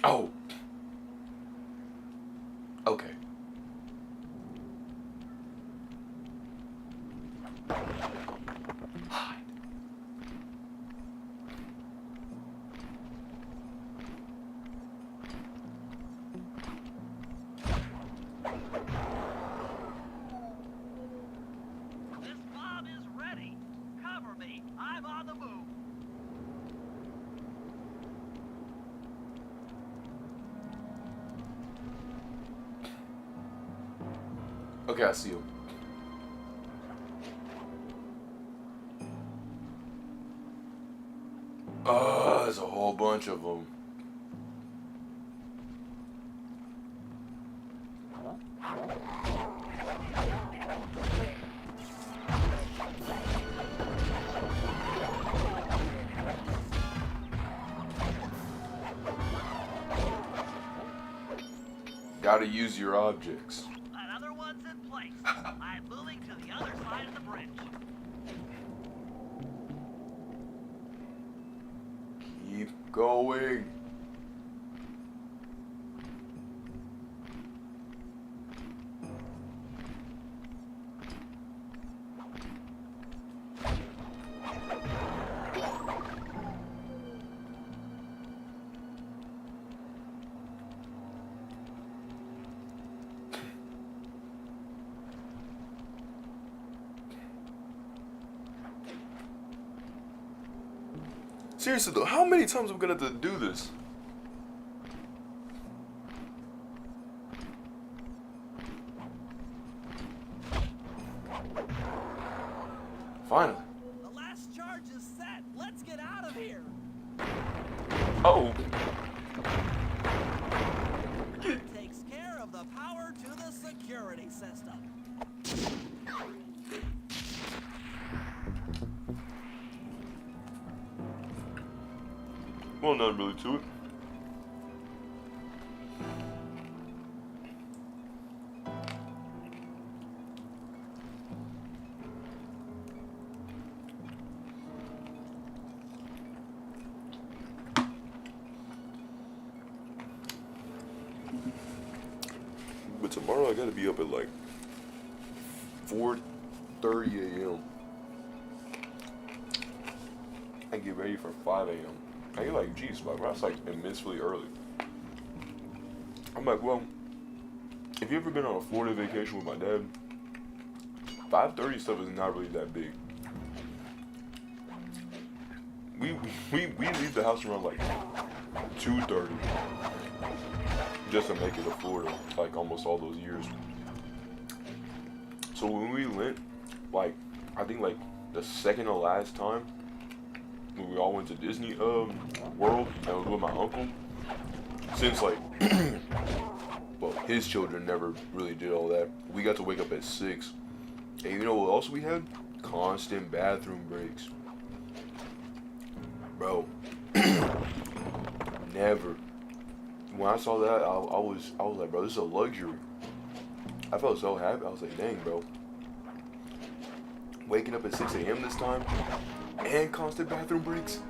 Oh. Okay. Hide. This bomb is ready. Cover me. I'm on the move. Okay, I see you. There's a whole bunch of them. Gotta use your objects. Another one's in place. I'm moving to the other side of the bridge. Keep going. Seriously though, how many times am I gonna have to do this? Finally. The last charge is set. Let's get out of here. Oh. That takes care of the power to the security system. Well, nothing really to it. But tomorrow I gotta be up at like 4:30 a.m. and get ready for 5 a.m. And you're like, geez, like, that's like immensely early. I'm like, well, if you ever been on a Florida vacation with my dad, 5:30 stuff is not really that big. We leave the house around like 2:30 just to make it to Florida, like almost all those years. So when we went, like, I think like the second to last time, when we all went to Disney World, and I was with my uncle, since like, well, his children never really did all that. We got to wake up at 6. And you know what else we had? Constant bathroom breaks. Bro, never. When I saw that, I was like, bro, this is a luxury. I felt so happy. I was like, dang, bro. Waking up at 6 a.m. this time, and constant bathroom breaks.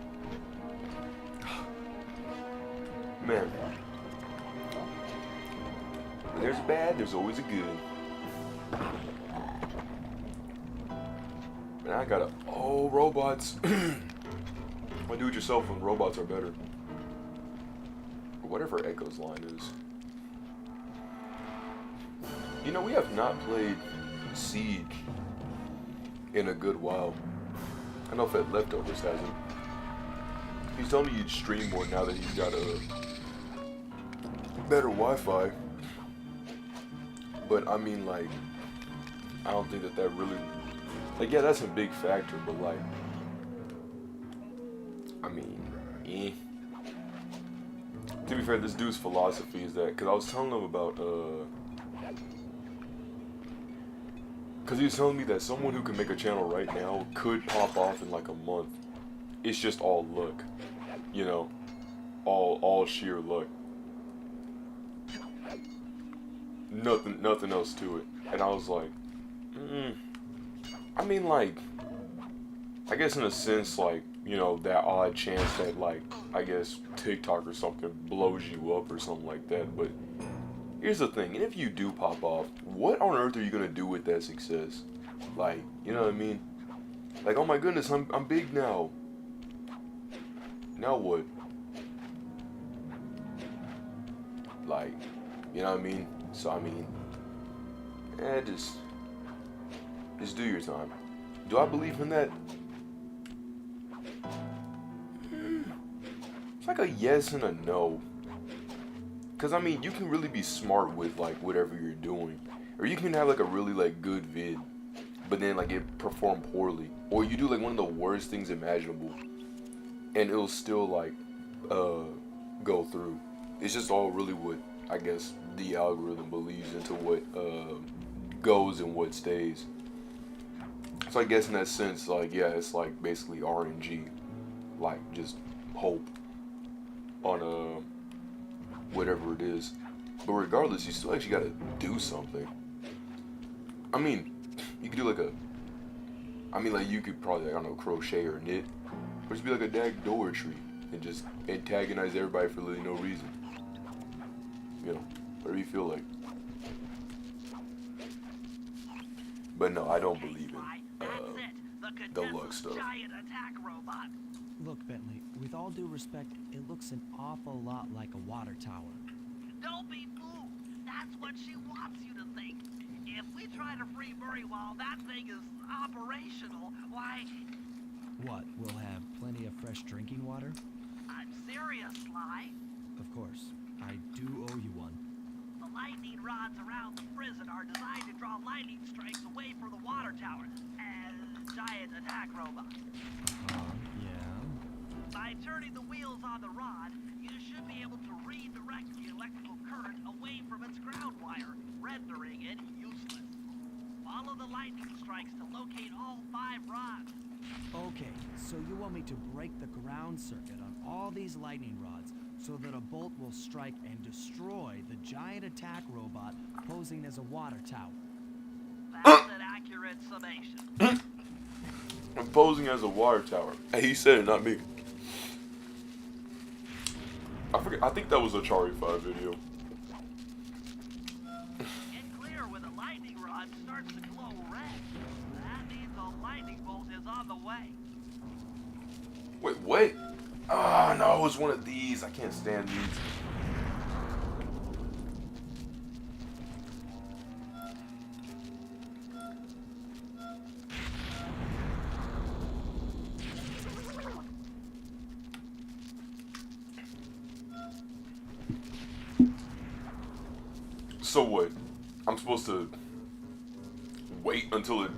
Man. When there's bad, there's always a good. And I gotta, oh, robots. Why do it yourself when robots are better? Or whatever Echo's line is. You know, we have not played Siege in a good while. I know Fed Leftovers hasn't. He's telling me he'd stream more now that he's got a better Wi-Fi. But I mean, like, I don't think that really, like, yeah, that's a big factor, but like, I mean, To be fair, this dude's philosophy is that, because I was telling him about, because he was telling me that someone who can make a channel right now could pop off in like a month. It's just all luck, you know, all sheer luck. Nothing else to it. And I was like, I mean, like, I guess in a sense, like, you know, that odd chance that, like, I guess TikTok or something blows you up or something like that. But here's the thing, and if you do pop off, what on earth are you gonna do with that success? Like, you know what I mean? Like, oh my goodness, I'm big now. Now what? Like, you know what I mean? So I mean, just do your time. Do I believe in that? It's like a yes and a no. Cause I mean, you can really be smart with like whatever you're doing, or you can have like a really like good vid, but then like it perform poorly, or you do like one of the worst things imaginable, and it'll still like go through. It's just all really what I guess the algorithm believes into what goes and what stays. So I guess in that sense, like, yeah, it's like basically RNG, like just hope on whatever it is. But regardless, you still actually gotta do something. I mean, you could do like like you could probably, like, I don't know, crochet or knit, or just be like a dag Doortree and just antagonize everybody for really no reason. You know, whatever you feel like. But no, I don't believe in the luck stuff. Giant attack robot. Look, Bentley, with all due respect, it looks an awful lot like a water tower. Don't be fooled. That's what she wants you to think. If we try to free Murray while that thing is operational, why... What, we'll have plenty of fresh drinking water? I'm serious, Sly. Of course. I do owe you one. The lightning rods around the prison are designed to draw lightning strikes away from the water tower and giant attack robots. Yeah. By turning the wheels on the rod, you should be able to redirect the electrical current away from its ground wire, rendering it useless. Follow the lightning strikes to locate all 5 rods. Okay, so you want me to break the ground circuit on all these lightning rods so that a bolt will strike and destroy the giant attack robot posing as a water tower. That's an accurate summation. I'm posing as a water tower. Hey, he said it, not me. I forget. I think that was a Chari 5 video. Get clear when the lightning rod starts to glow red. That means a lightning bolt is on the way. Wait, what? Ah, no, it was one of these. I can't stand these. So what? I'm supposed to wait until it...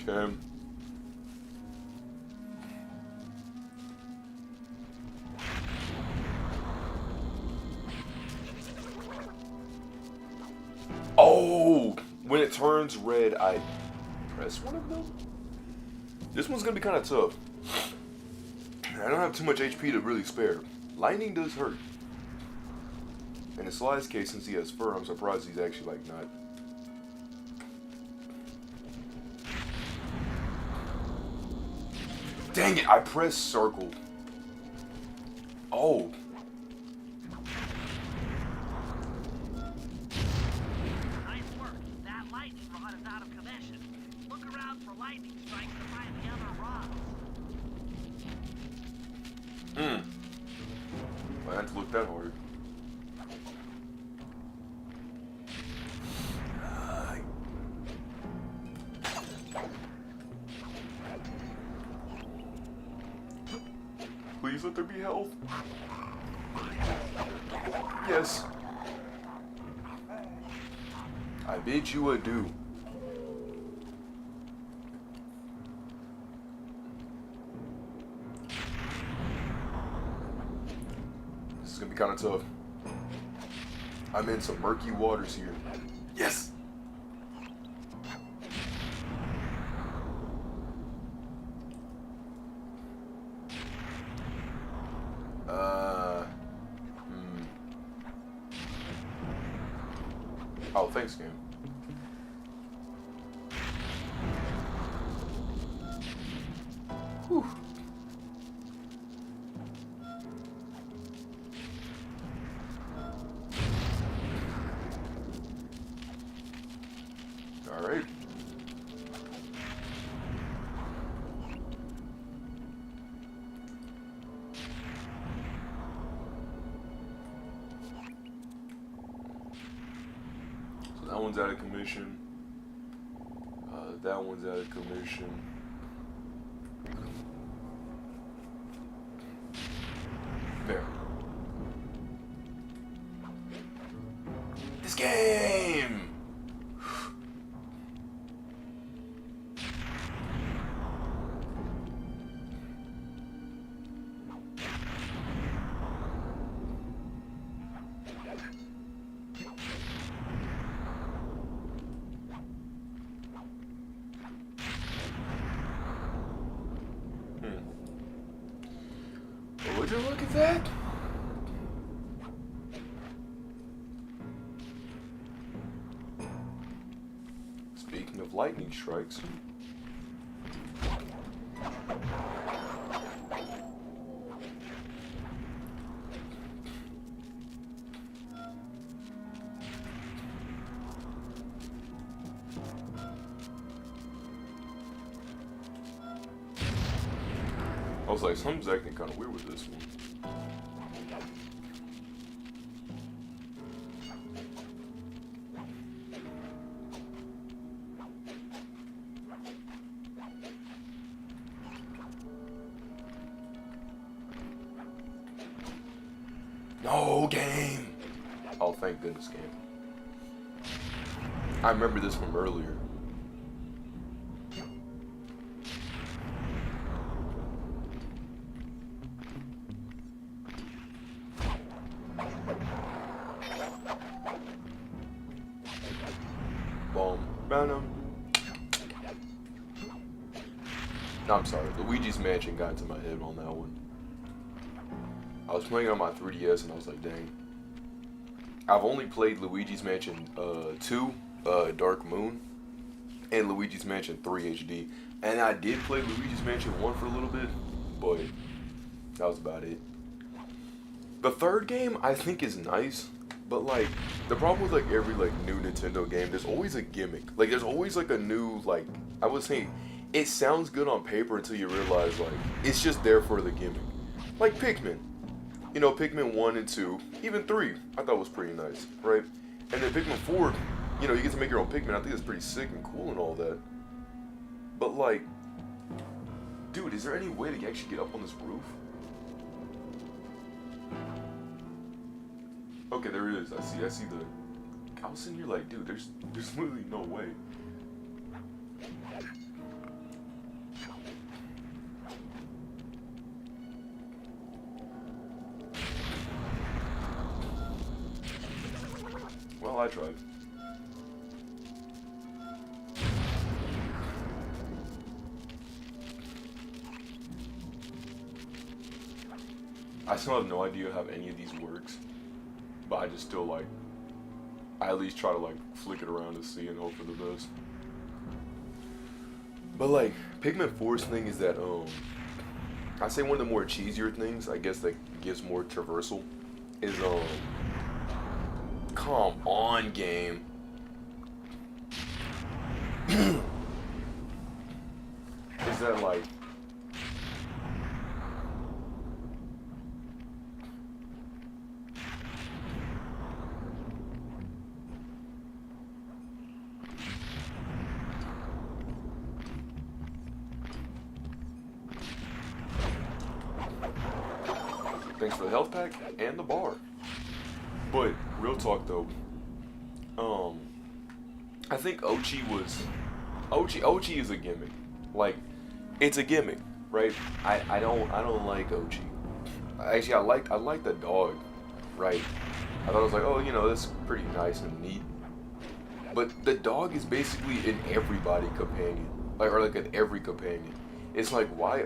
Okay. Oh! When it turns red, I press one of them? This one's gonna be kind of tough. I don't have too much HP to really spare. Lightning does hurt. And in Sly's case, since he has fur, I'm surprised he's actually, like, not... Dang it, I pressed circle. Oh. Nice work. That lightning rod is out of commission. Look around for lightning strikes to find the other rods. I had to look that hard. Please let there be health. Yes. I bid you adieu. This is gonna be kind of tough. I'm in some murky waters here. Yes. Oh, thanks, game. Whew. All right. That one's out of commission. That one's out of commission. There. This game! Would you look at that? Speaking of lightning strikes. I was like, something's acting kind of weird with this one. No, game! Oh, thank goodness, game. I remember this from earlier. Boom. Venom. No, I'm sorry. Luigi's Mansion got into my head on that one. I was playing it on my 3DS and I was like, dang. I've only played Luigi's Mansion 2, Dark Moon, and Luigi's Mansion 3 HD. And I did play Luigi's Mansion 1 for a little bit, but that was about it. The third game I think is nice, but like the problem with like every like new Nintendo game, there's always a gimmick. Like there's always like a new like I would say it sounds good on paper until you realize like it's just there for the gimmick. Like Pikmin. You know, Pikmin 1 and 2, even 3, I thought was pretty nice, right? And then Pikmin 4, you know, you get to make your own Pikmin. I think it's pretty sick and cool and all that. But like, dude, is there any way to actually get up on this roof? Okay, there is. I see the. I was sitting here like, dude, there's literally no way. Well, I tried. I still have no idea how any of these works, but I just still like, I at least try to like flick it around to see and hope for the best. But like, Pikmin 4's thing is that, I'd say one of the more cheesier things, I guess that gives more traversal, is, come on, game. Is that like... Thanks for the health pack and the bar. But real talk though, I think Ochi is a gimmick. Like, it's a gimmick, right? I don't like Ochi. Actually, I like the dog, right? I thought it was like, oh, you know, that's pretty nice and neat. But the dog is basically an everybody companion, like, or like an every companion. It's like, why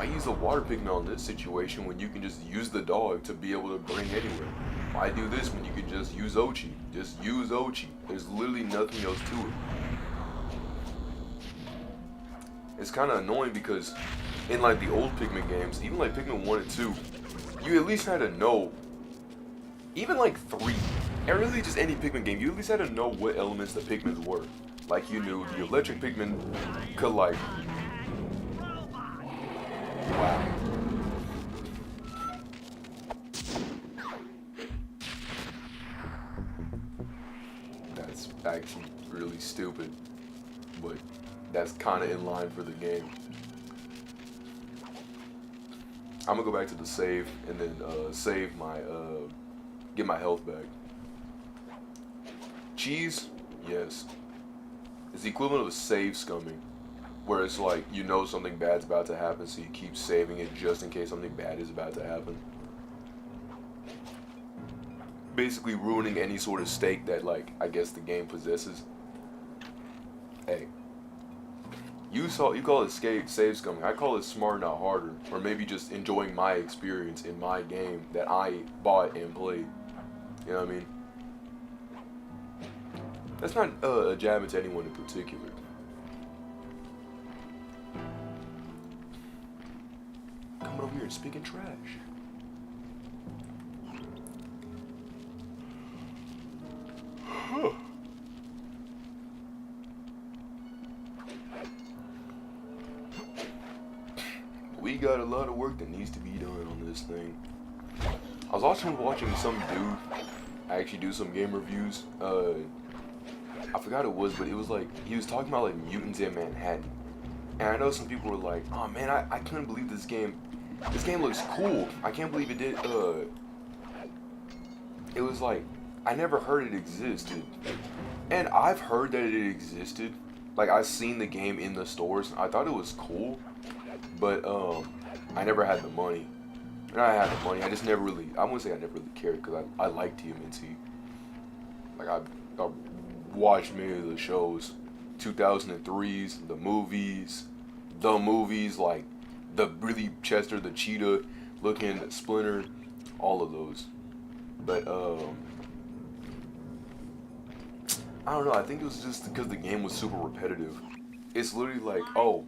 use the water Pikmin on this situation when you can just use the dog to be able to bring anywhere? Why do this when you can just use Ochi? Just use Ochi. There's literally nothing else to it. It's kind of annoying because in like the old Pikmin games, even like Pikmin 1 and 2, you at least had to know, even like 3, and really just any Pikmin game, you at least had to know what elements the Pikmins were. Like you knew the electric Pikmin could like, wow. That's actually really stupid, but that's kind of in line for the game. I'm gonna go back to the save and then save my, get my health back. Cheese, yes. It's the equivalent of save scumming, where it's like, you know something bad's about to happen, so you keep saving it just in case something bad is about to happen. Basically ruining any sort of stake that, like, I guess the game possesses. Hey. You call it save scumming. I call it smart, not harder. Or maybe just enjoying my experience in my game that I bought and played. You know what I mean? That's not a jab at anyone in particular. Coming over here and speaking trash. We got a lot of work that needs to be done on this thing. I was also watching some dude actually do some game reviews. I forgot it was, but it was like, he was talking about like mutants in Manhattan. And I know some people were like, oh man, I couldn't believe this game looks cool. I can't believe it it was like I never heard it existed, and I've heard that it existed. Like I've seen the game in the stores. I thought it was cool, but I never had the money. And I had the money. I just never really. I wouldn't say I never really cared because I liked TMNT. Like I watched many of the shows, 2003s, the movies like the really Chester the Cheetah looking Splinter, all of those. But I don't know. I think it was just because the game was super repetitive. It's literally like, oh,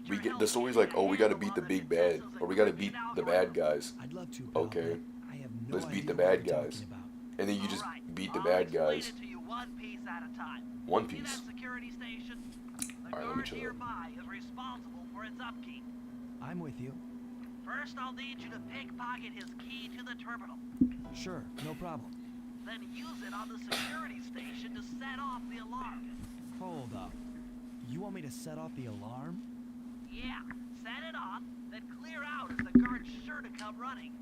we get the story's like, oh, we got to beat the big bad, or we got to beat the bad guys. I'd love to, pal, Okay, but I have no let's beat idea the what bad you're talking guys, about. and then you just Alright, beat the I'll bad explain guys. it to you one piece at a time. One See piece. that security station? The Alright, let me guard chill. nearby is responsible for its upkeep. I'm with you. First, I'll need you to pickpocket his key to the terminal. Sure, no problem. Then use it on the security station to set off the alarm. Hold up. You want me to set off the alarm? Yeah, set it off, then clear out as the guard's sure to come running.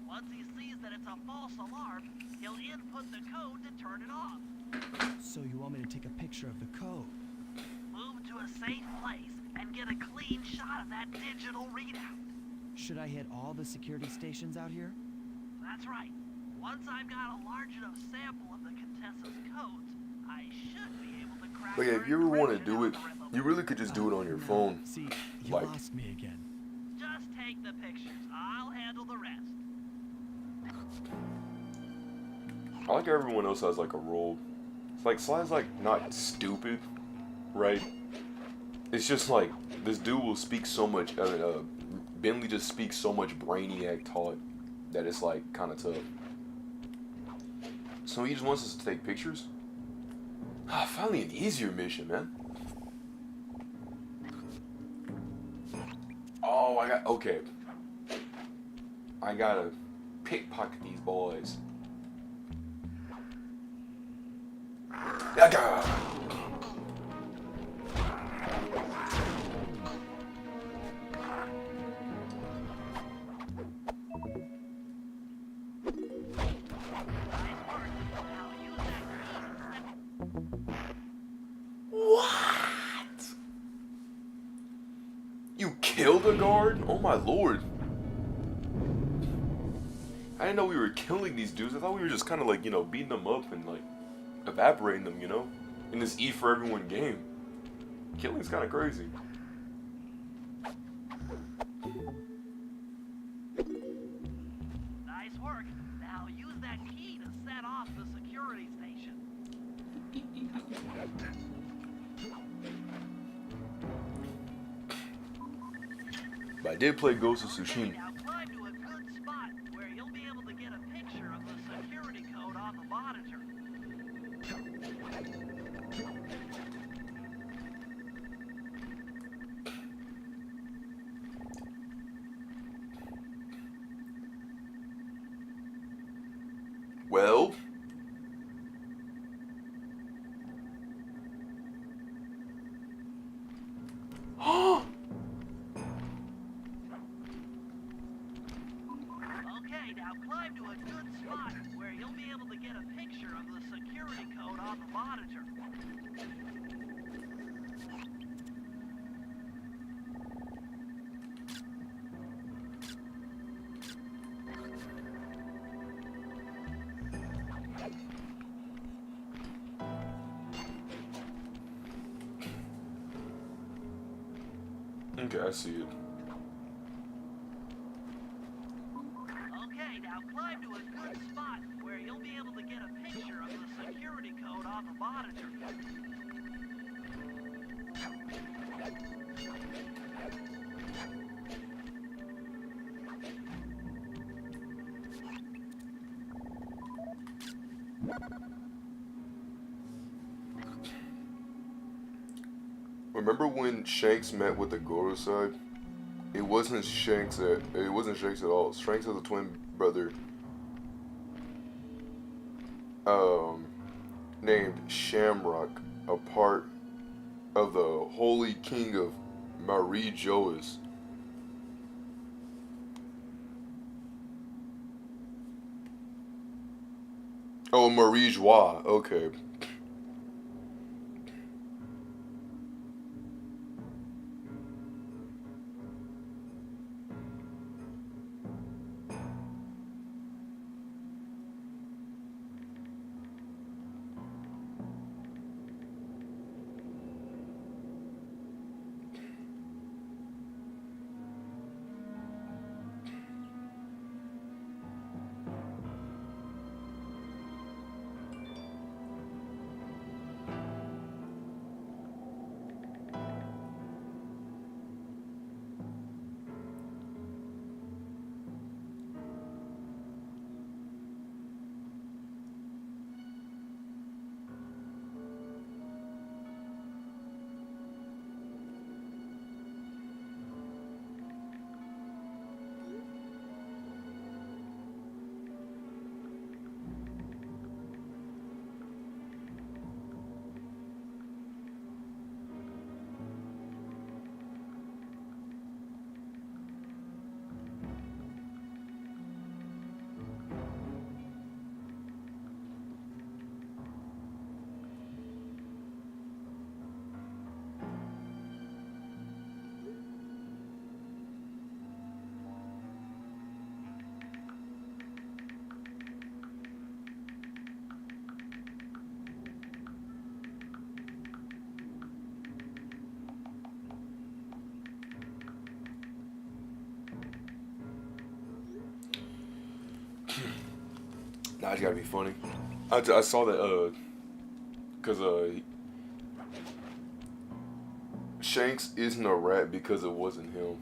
Once he sees that it's a false alarm, he'll input the code to turn it off. So you want me to take a picture of the code? Move to a safe place and get a clean shot of that digital readout. Should I hit all the security stations out here? That's right. Once I've got a large enough sample of the Contessa's codes, I should be able to crack But yeah, her if you ever want to encryption do it, algorithm. you really could just do it on your No. phone. See, you Like- lost me again. Just take the pictures. I'll handle the rest. I like how everyone else has like a role. It's like Sly's like not stupid, right? It's just like this dude will speak so much. Bentley just speaks so much brainiac talk that it's like kind of tough. So he just wants us to take pictures. Ah, finally an easier mission, man. Oh, okay. I gotta pickpocket these boys. Yaga! What? You killed a guard? Oh my lord. I didn't know we were killing these dudes. I thought we were just kind of like, beating them up and like evaporating them, in this E for everyone game. Killing's kind of crazy. Nice work. Now use that key to set off the security station. But I did play Ghost of Tsushima. Now climb to a good spot where you'll be able to get a picture of the security code on the monitor. Well, Okay, now climb to a good spot where you'll be able to get a picture of the security code on the monitor. okay, I see it. Okay, now climb to a good spot where you'll be able to get a picture of the security code on the monitor. Remember when Shanks met with the Goro side? It wasn't Shanks at all. Shanks has a twin brother named Shamrock, a part of the Holy King of Marie Joas. Oh, Marie Joie. Okay. Nah, it's gotta be funny. I saw that, cause Shanks isn't a rat because it wasn't him.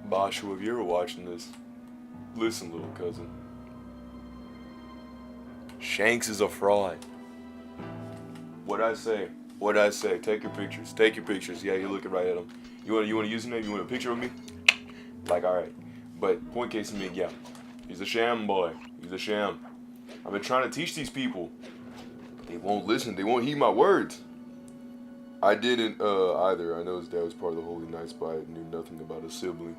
Bashu, if you're ever watching this, listen, little cousin. Shanks is a fraud. What'd I say? What'd I say? Take your pictures. Take your pictures. Yeah, you're looking right at him. You want to use his name? You want a picture of me? Like, alright. But point case in me, yeah. He's a sham boy. He's a sham. I've been trying to teach these people. They won't listen. They won't heed my words. I didn't either. I know his dad was part of the Holy Knights, but I knew nothing about his sibling.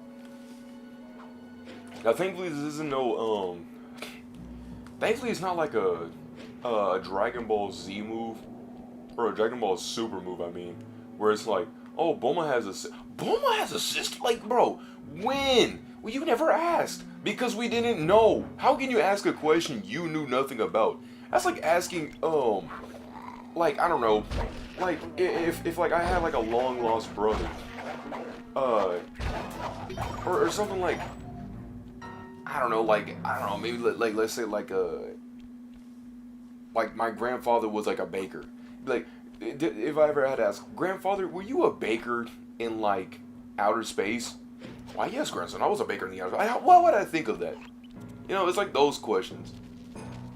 Now, thankfully, this isn't no, thankfully, it's not like a Dragon Ball Z move, or a Dragon Ball Super move, I mean, where it's like, oh, Bulma has a sister? Like, bro, when? Well, you never asked, because we didn't know. How can you ask a question you knew nothing about? That's like asking, like, I don't know, like, if like, I had, like, a long-lost brother, or something like, I don't know, maybe like let's say like my grandfather was like a baker. Like, if I ever had to ask, grandfather, were you a baker in like outer space? Why, yes, grandson, I was a baker in the outer space. Why would I think of that? You know, it's like those questions.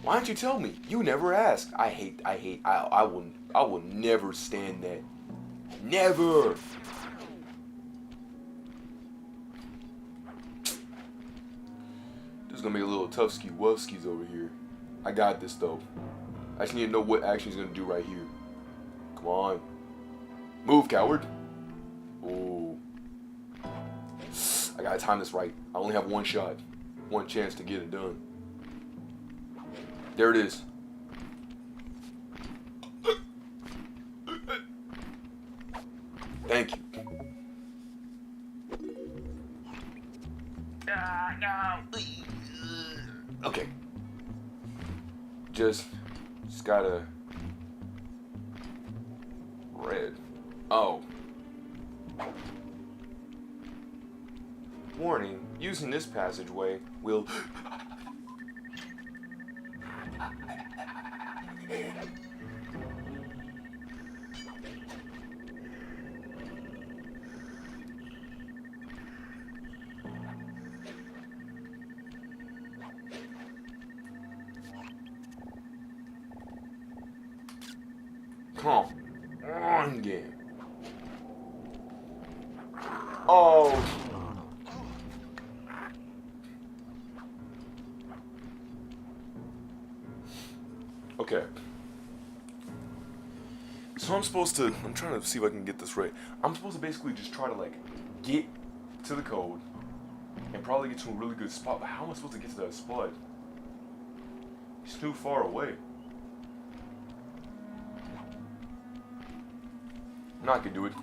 Why don't you tell me? You never asked. I will never stand that. Never. Just gonna make a little tough-ski wuffskis over here. I got this though. I just need to know what action he's gonna do right here. Come on. Move, coward. Ooh. I gotta time this right. I only have one shot. One chance to get it done. There it is. Thank you. No. Okay. Just gotta... Red. Oh. Warning, using this passageway will... Come on, game. Oh. Okay. So I'm trying to see if I can get this right. I'm supposed to basically just try to like get to the code, and probably get to a really good spot. But how am I supposed to get to that spot? It's too far away. No, I can do it.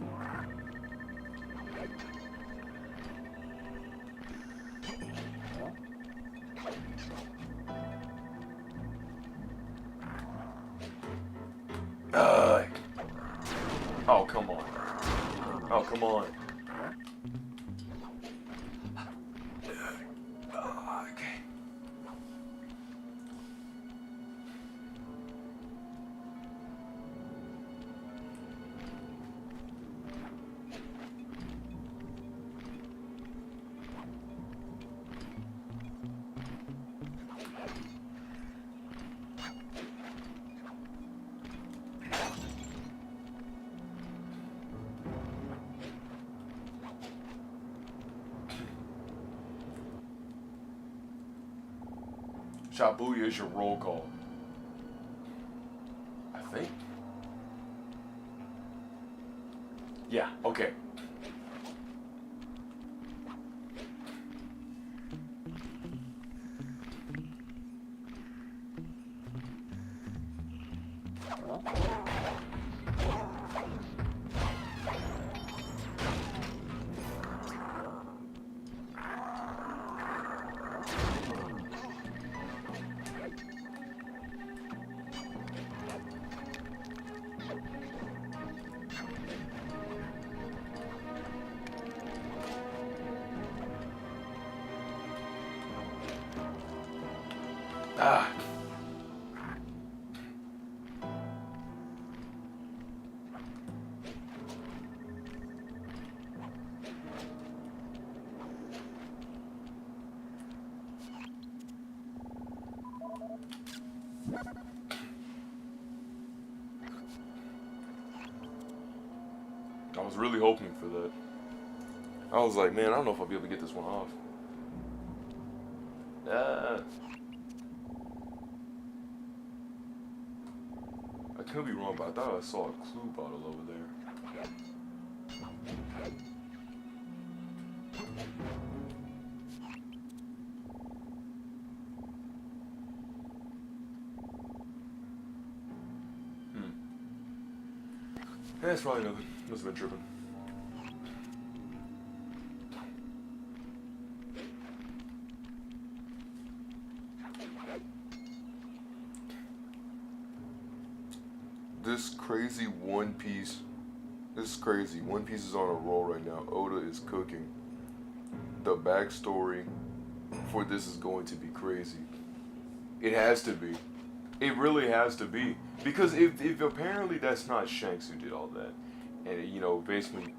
Oh, come on. Oh, come on. Okay. Shabuya is your roll call. I think. Yeah, okay. Ah. I was really hoping for that. I was like, man, I don't know if I'll be able to get this one off. I could be wrong, but I thought I saw a clue bottle over there. That's probably nothing. Must have been tripping. This crazy One Piece. This is crazy. One Piece is on a roll right now. Oda is cooking. The backstory for this is going to be crazy. It has to be. It really has to be. Because if apparently that's not Shanks who did all that, and you know, basically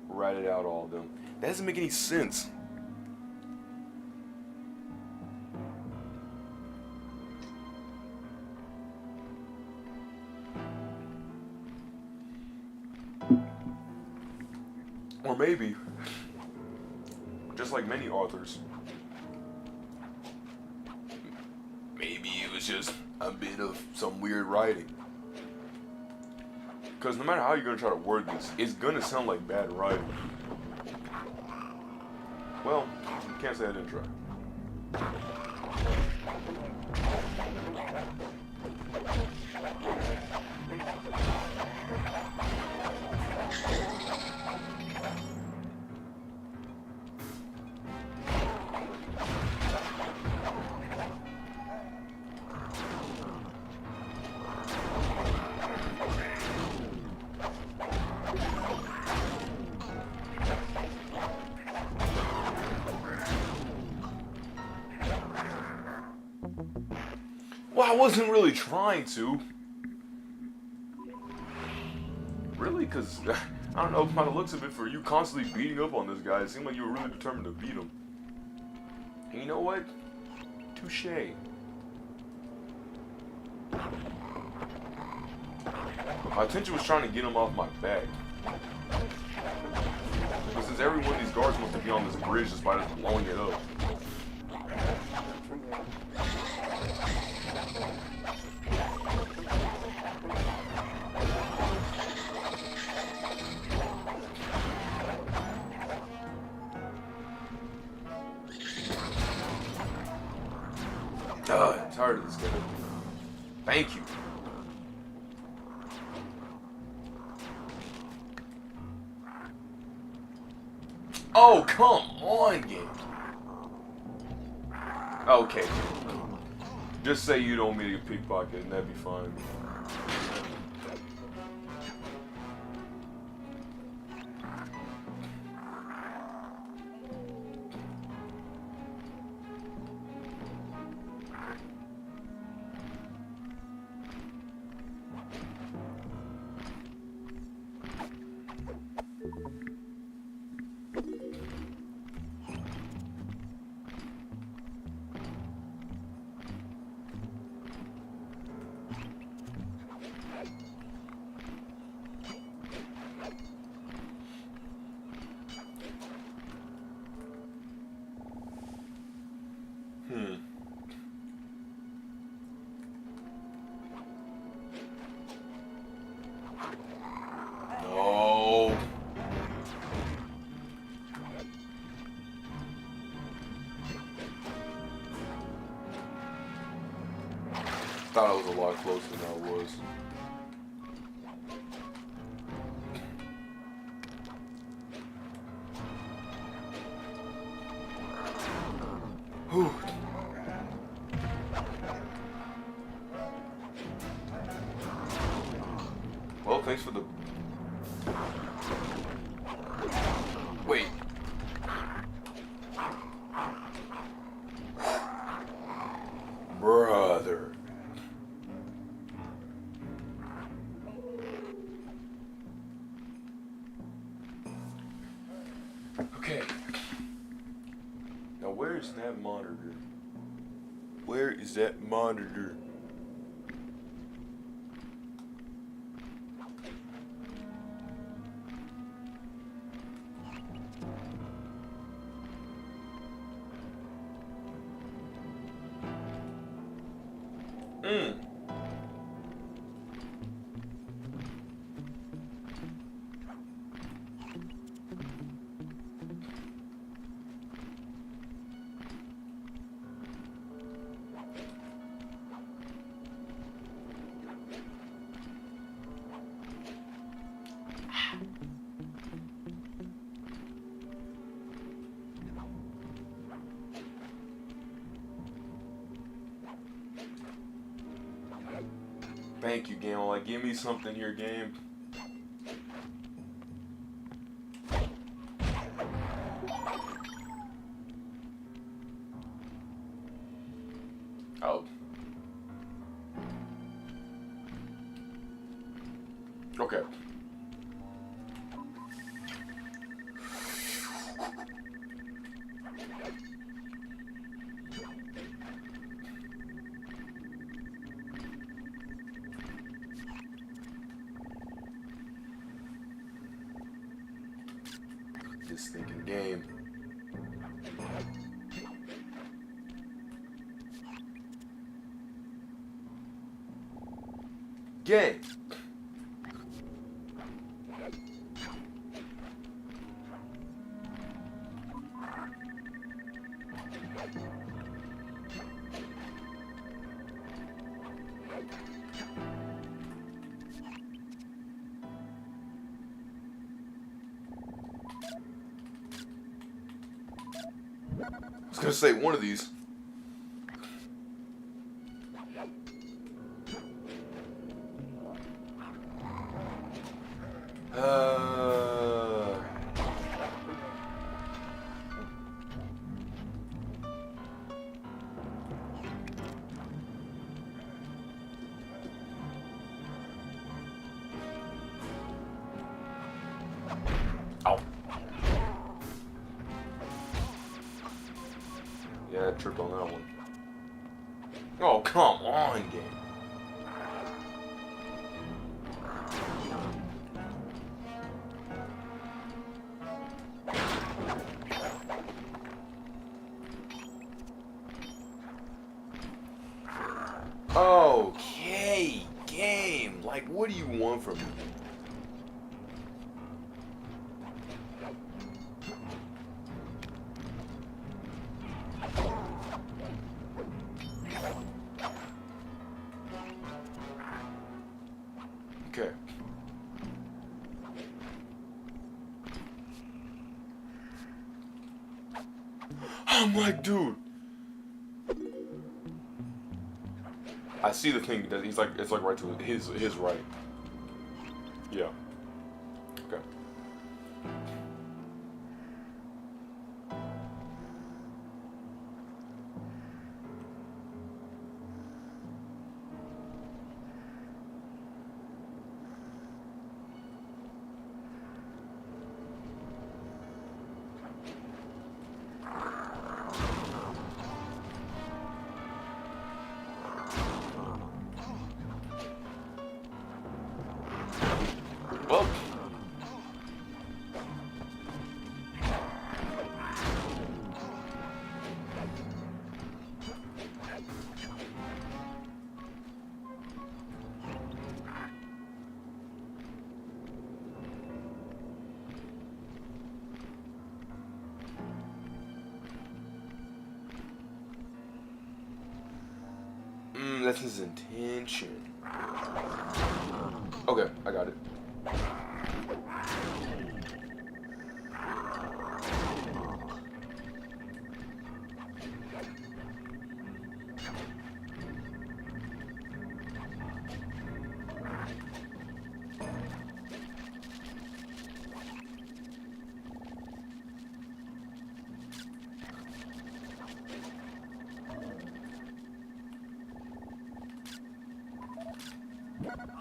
ratted out all of them, that doesn't make any sense. Or maybe, just like many authors, maybe it was just a bit of some weird writing. Because no matter how you're going to try to word this, it's going to sound like bad writing. Well, can't say I didn't try. Well, I wasn't really trying to. Really? Because, I don't know, by the looks of it, for you constantly beating up on this guy, it seemed like you were really determined to beat him. And you know what? Touche. My intention was trying to get him off my back. But since every one of these guards wants to be on this bridge just by just blowing it up. tired of this guy. Thank you. Oh, come on, game. Okay. Just say you don't mean to pickpocket and that'd be fine. No. Thought I was a lot closer than I was. Whew. Well, thanks for the... Wait. Brother. Okay. Now where is that monitor? Where is that monitor? Thank you, game. Like, give me something here, game. Oh. Okay. This thinking game. Game. I was gonna say one of these. Ow. Yeah, I tripped on that one. Oh, come on, game. Okay, game. Like, what do you want from me? I'm like, dude. I see the thing that he's like, it's like right to his right. Yeah. Okay. Well. That's his intention. Okay, I got it.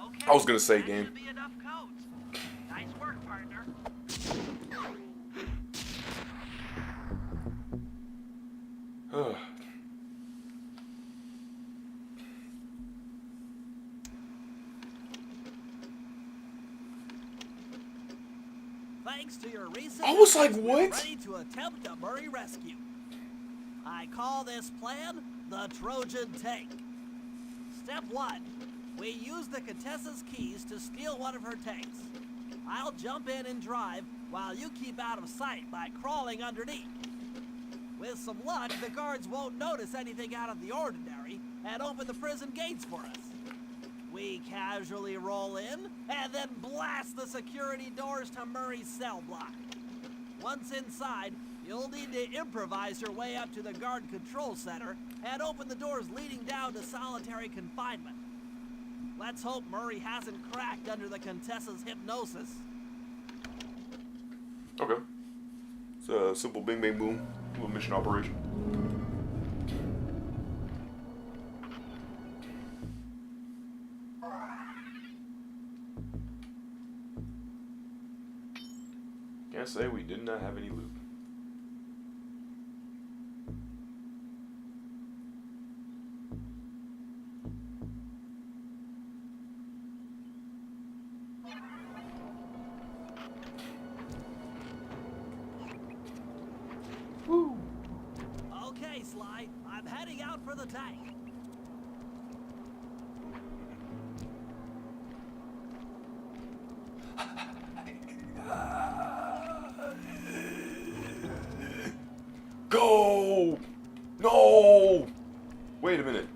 Okay, I was gonna say that game. should be enough codes. Nice work, partner. Thanks to your recent I was like, efforts, we're what? ready to attempt a Murray rescue. I call this plan the Trojan Tank. Step 1. We use the Contessa's keys to steal one of her tanks. I'll jump in and drive while you keep out of sight by crawling underneath. With some luck, the guards won't notice anything out of the ordinary and open the prison gates for us. We casually roll in and then blast the security doors to Murray's cell block. Once inside, you'll need to improvise your way up to the guard control center and open the doors leading down to solitary confinement. Let's hope Murray hasn't cracked under the Contessa's hypnosis. Okay. It's a simple bing bang boom. Little mission operation. Can't say we did not have any loot. Woo. Okay, Sly, I'm heading out for the tank. Go! No! Wait a minute.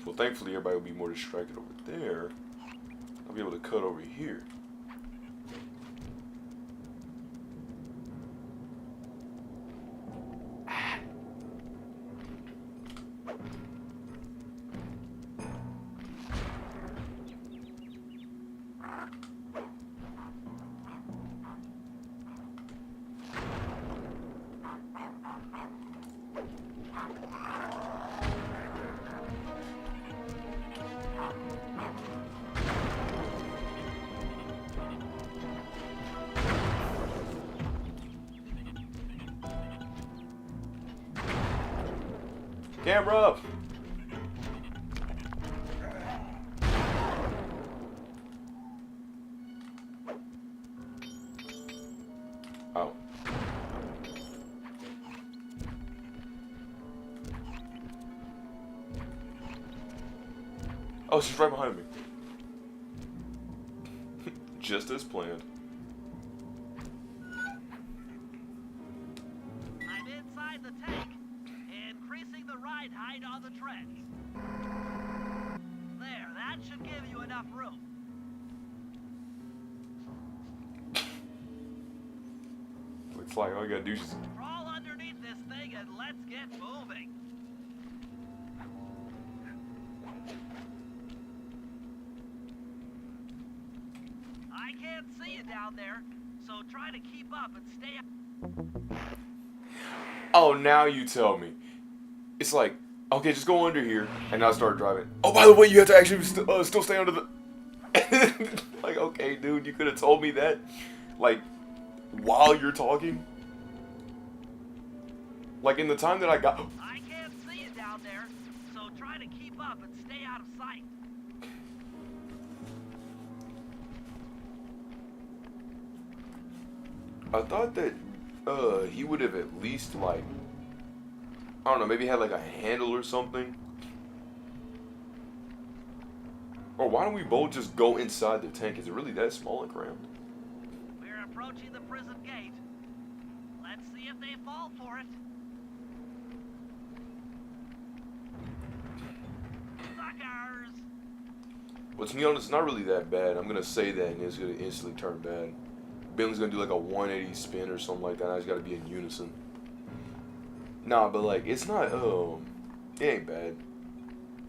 Well, thankfully everybody will be more distracted over there. I'll be able to cut over here. Camera up! Oh. Oh, she's right behind me. Just as planned. I'm inside the tank, increasing the ride height on the treads. That should give you enough room. Looks like all you gotta do is just... Crawl underneath this thing and let's get moving. I can't see you down there, so try to keep up and stay up. Oh, now you tell me. It's like, okay, just go under here, and now start driving. Oh, by the way, you have to actually still stay under the... Like, okay, dude, you could have told me that, like, while you're talking. Like, in the time that I got... I can't see you down there, so try to keep up and stay out of sight. I thought that, he would have at least, like... I don't know, maybe had, like, a handle or something. Or why don't we both just go inside the tank? Is it really that small and cramped? We're approaching the prison gate. Let's see if they fall for it. Suckers! Well, to be honest, it's not really that bad. I'm gonna say that and it's gonna instantly turn bad. Bentley's gonna do like a 180 spin or something like that. I just gotta be in unison. Nah, but like, it's not, it ain't bad.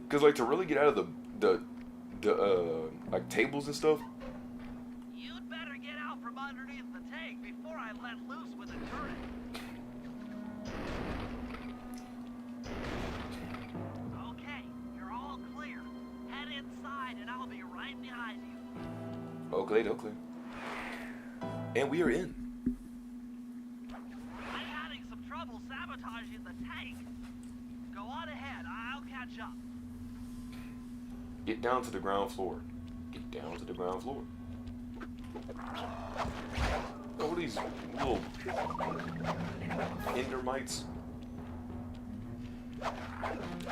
Cause like, to really get out of the like tables and stuff. You'd better get out from underneath the tank before I let loose with a turret. Okay, you're all clear. Head inside and I'll be right behind you. Okay. And we are in. I'm having some trouble sabotaging the tank. Go on ahead, I'll catch up. Get down to the ground floor. Get down to the ground floor. Oh, what are these little endermites?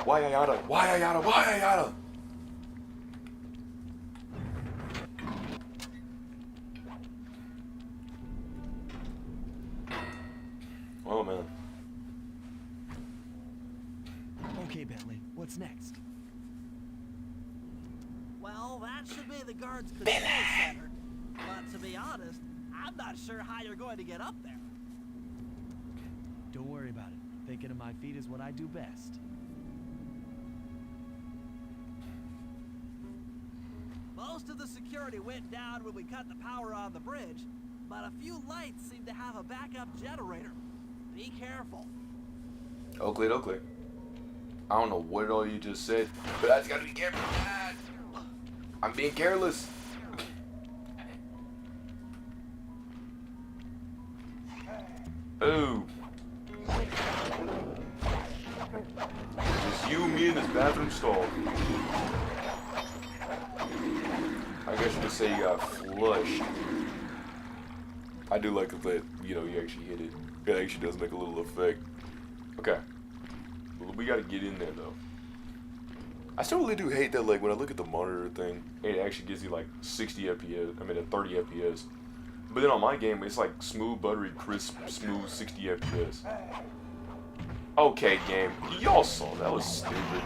Why I gotta? Oh man. Okay, Bentley, what's next? Well, that should be the guard's control center. But to be honest, I'm not sure how you're going to get up there. Don't worry about it. Thinking of my feet is what I do best. Most of the security went down when we cut the power on the bridge, but a few lights seem to have a backup generator. Be careful. Oakley. I don't know what all you just said, but I just gotta be careful. I'm being careless. Oh. Just you, me, in this bathroom stall. I guess you could say you got flushed. I do like that, you actually hit it. It actually does make a little effect. Okay. We gotta get in there, though. I still really do hate that, like, when I look at the monitor thing, it actually gives you, like, 60 FPS, I mean, 30 FPS. But then on my game, it's, like, smooth, buttery, crisp, smooth 60 FPS. Okay, game. Y'all saw that was stupid.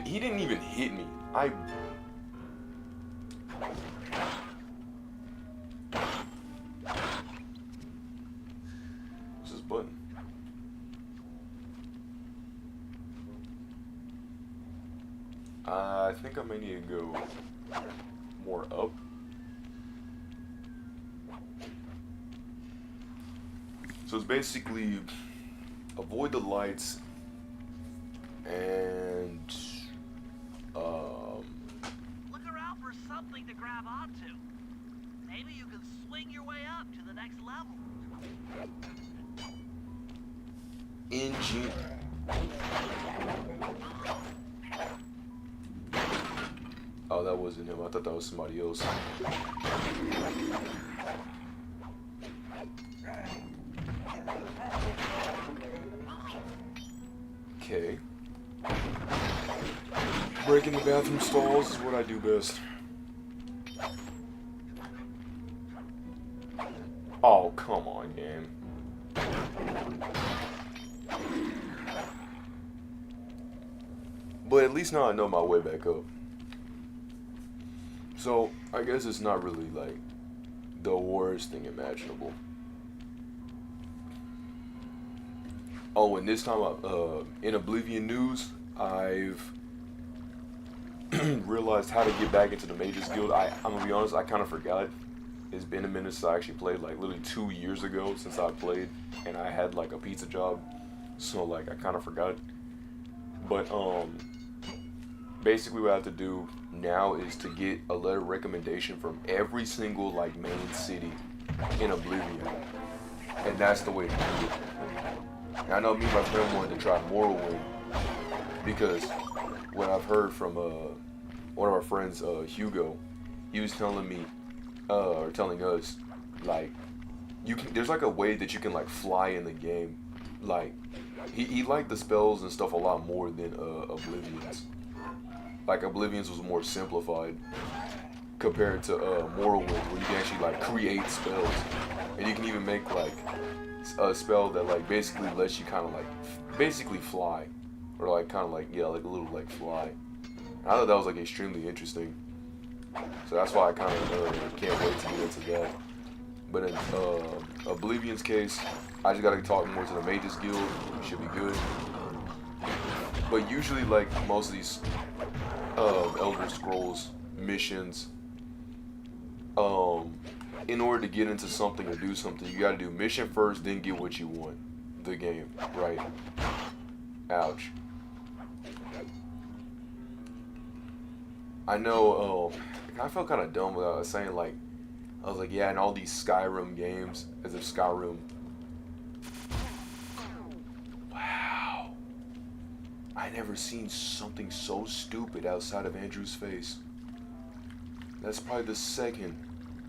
He didn't even hit me. What's this button? I think I may need to go more up. So it's basically avoid the lights and Look around for something to grab onto. Maybe you can swing your way up to the next level. engine. Oh, that wasn't him. I thought that was somebody else. Okay. Breaking the bathroom stalls is what I do best. Oh, come on, game. But at least now I know my way back up. So I guess it's not really like the worst thing imaginable. Oh, and this time, in Oblivion news, I've realized how to get back into the Mages Guild. I'm gonna be honest, I kind of forgot. It's been a minute since I actually played, like literally 2 years ago since I played, and I had like a pizza job, so like I kind of forgot. But basically what I have to do now is to get a letter of recommendation from every single like main city in Oblivion, and that's the way to do it. And I know me and my friend wanted to try Morrowind because what I've heard from one of our friends, Hugo, he was telling me, or telling us, like, there's like a way that you can like fly in the game. Like, he liked the spells and stuff a lot more than Oblivion's. Like, Oblivion's was more simplified compared to Morrowind, where you can actually like create spells, and you can even make like a spell that like basically lets you kind of like basically fly, or like kind of like, yeah, like a little like fly. And I thought that was like extremely interesting, so that's why I kind of can't wait to get into that. But in Oblivion's case, I just gotta talk more to the Mages Guild. Should be good. But usually, like most of these Elder Scrolls missions, in order to get into something or do something, you gotta do mission first, then get what you want. The game, right? Ouch. I know, I felt kind of dumb when I was saying, like, I was like, yeah, in all these Skyrim games, as if Skyrim. Wow. I never seen something so stupid outside of Andrew's face. That's probably the second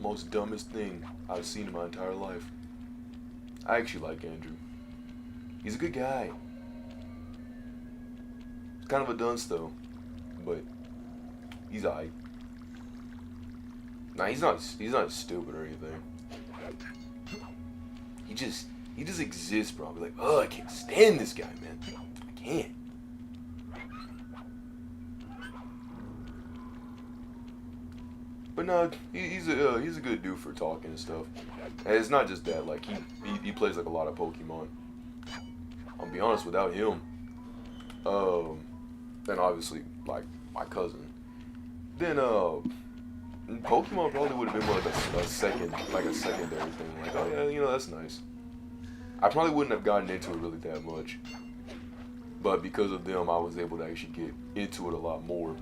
most dumbest thing I've seen in my entire life. I actually like Andrew. He's a good guy. He's kind of a dunce though, but he's alright. Nah, he's not stupid or anything. He just exists, bro. I'll be like, oh, I can't stand this guy, man. I can't. But no, he's a good dude for talking and stuff. And it's not just that, like he plays like a lot of Pokemon. I'll be honest, without him, then obviously like my cousin, then Pokemon probably would have been more like a secondary thing. Like, oh yeah, you know, that's nice. I probably wouldn't have gotten into it really that much, but because of them, I was able to actually get into it a lot more.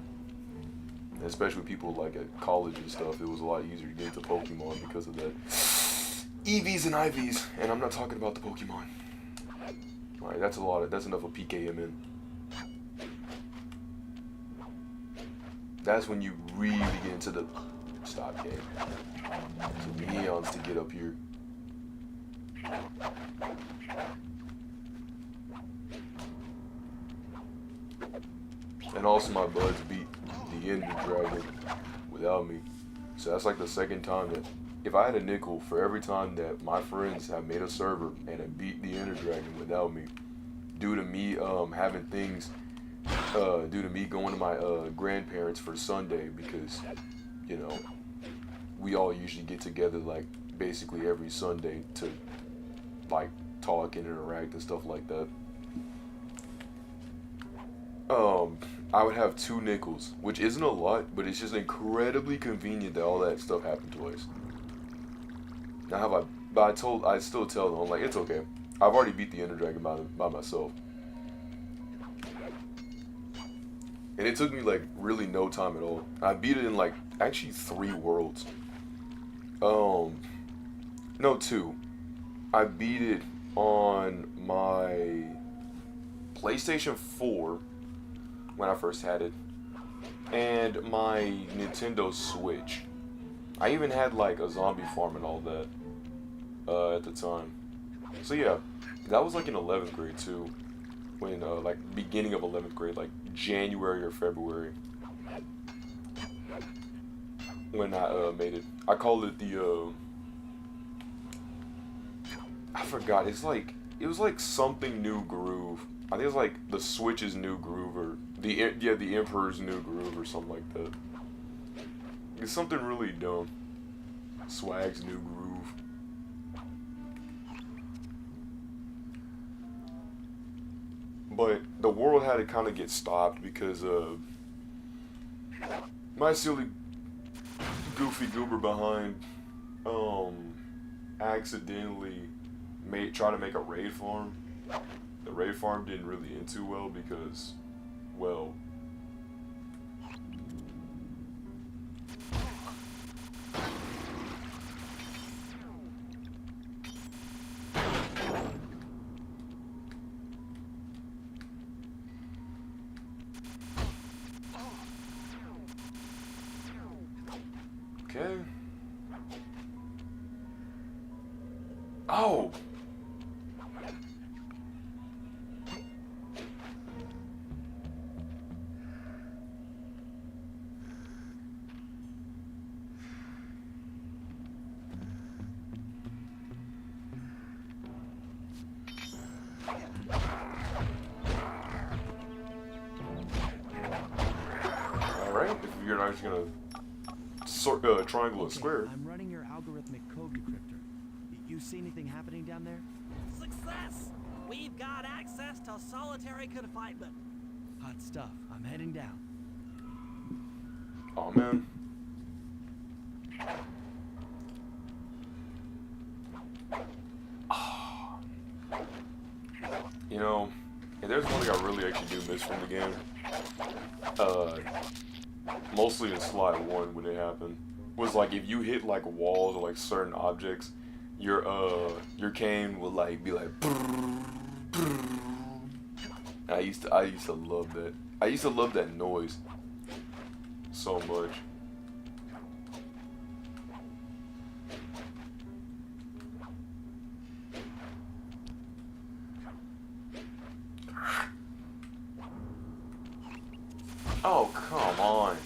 Especially with people like at college and stuff, it was a lot easier to get into Pokemon because of that. EVs and IVs, and I'm not talking about the Pokemon. Alright, that's enough of PKMN. That's when you really get into the stop game. So the eons to get up here. And also my buds beat the Ender Dragon without me. So that's like the second time that, if I had a nickel for every time that my friends have made a server and have beat the Ender Dragon without me, due to me having things, due to me going to my grandparents for Sunday, because, you know, we all usually get together like basically every Sunday to like talk and interact and stuff like that. I would have 2 nickels, which isn't a lot, but it's just incredibly convenient that all that stuff happened twice. Now I still tell them, I'm like, it's okay. I've already beat the Ender Dragon by myself. And it took me like really no time at all. I beat it in like actually 3 worlds. No, 2. I beat it on my PlayStation 4 when I first had it, and my Nintendo Switch. I even had like a zombie farm and all that at the time. So yeah, that was like in 11th grade too, when like beginning of 11th grade, like January or February, when I made it. I called it the I forgot. It was like something new groove. I think it was like the Switch's new groove, or the Emperor's New Groove or something like that. It's something really dumb. Swag's New Groove. But the world had to kind of get stopped because my silly goofy goober behind accidentally tried to make a raid farm. The raid farm didn't really end too well because, well, okay. Oh! Alright, if you're not just gonna triangle and square. I'm running your algorithmic code decryptor. You see anything happening down there? Success! We've got access to solitary confinement. Hot stuff. I'm heading down. Oh man. You know, and there's one thing I really actually do miss from the game. Mostly in Sly 1 when it happened, was like if you hit like walls or like certain objects, your cane would like be like. I used to love that. I used to love that noise so much. Oh, come on.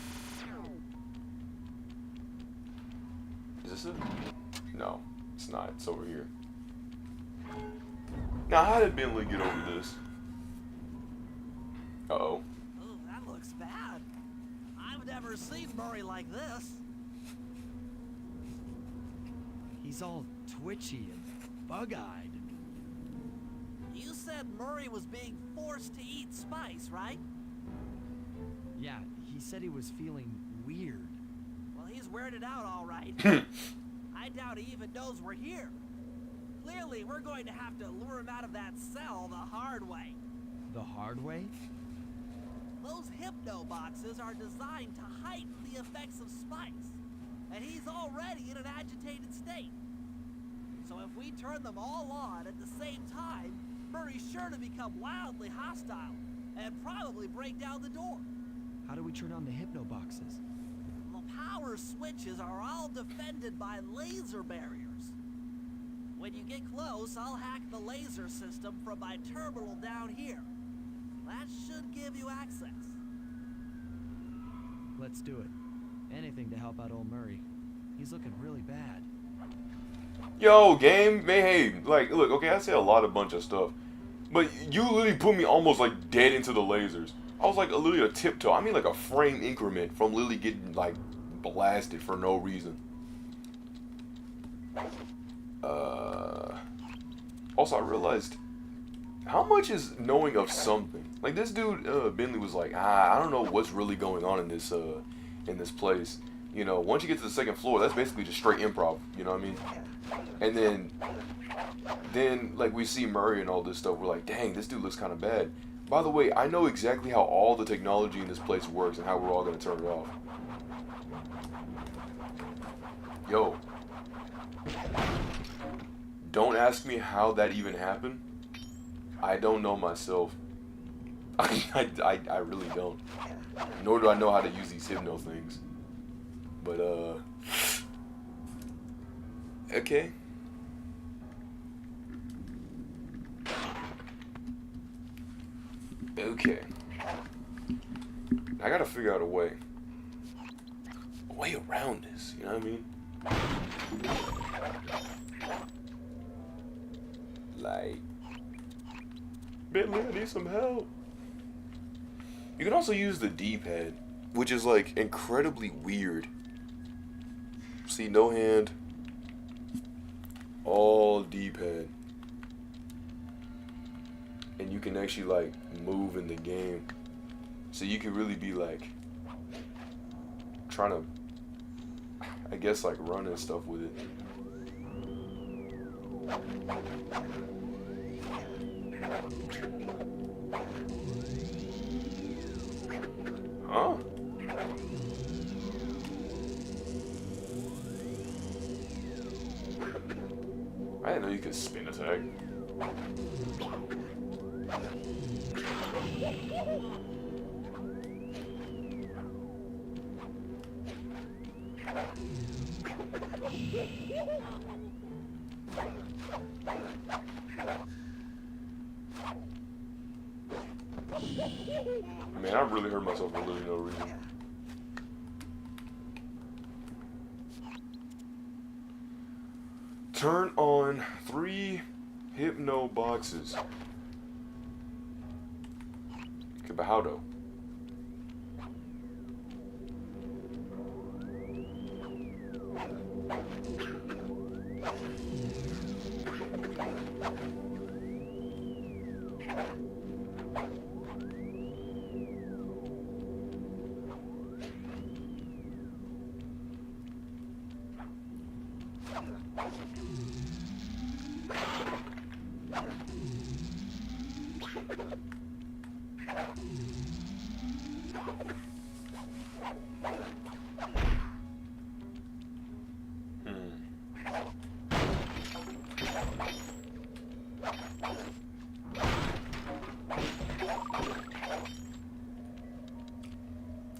Is this it? No, it's not. It's over here. Now, how did Bentley get over this? Uh-oh. Oh, that looks bad. I've never seen Murray like this. He's all twitchy and bug-eyed. You said Murray was being forced to eat spice, right? Yeah, he said he was feeling weird. Well, he's weirded out all right. I doubt he even knows we're here. Clearly, we're going to have to lure him out of that cell the hard way. The hard way? Those hypno boxes are designed to heighten the effects of spice, and he's already in an agitated state. So if we turn them all on at the same time, Murray's sure to become wildly hostile and probably break down the door. How do we turn on the hypno boxes? The power switches are all defended by laser barriers. When you get close, I'll hack the laser system from my terminal down here. That should give you access. Let's do it. Anything to help out old Murray. He's looking really bad. Yo, game, man, hey, like, look, okay, I say a bunch of stuff, but you literally put me almost like dead into the lasers. I was like literally a tiptoe. I mean, like a frame increment from literally getting like blasted for no reason. Also, I realized how much is knowing of something. Like this dude, Bentley was like, I don't know what's really going on in this place. You know, once you get to the second floor, that's basically just straight improv. You know what I mean? And then like we see Murray and all this stuff. We're like, dang, this dude looks kind of bad. By the way, I know exactly how all the technology in this place works and how we're all gonna turn it off. Yo. Don't ask me how that even happened. I don't know myself. I really don't. Nor do I know how to use these hypno things. But, okay. Okay. I gotta figure out a way around this, you know what I mean? Like, Bentley, I need some help. You can also use the D-pad, which is like incredibly weird. See, no hand, all D-pad. And you can actually like move in the game. So you can really be like trying to, I guess, like run and stuff with it. Huh? I didn't know you could spin attack. Man, I really hurt myself for literally no reason. Turn on 3 hypno boxes. Okay, but how though?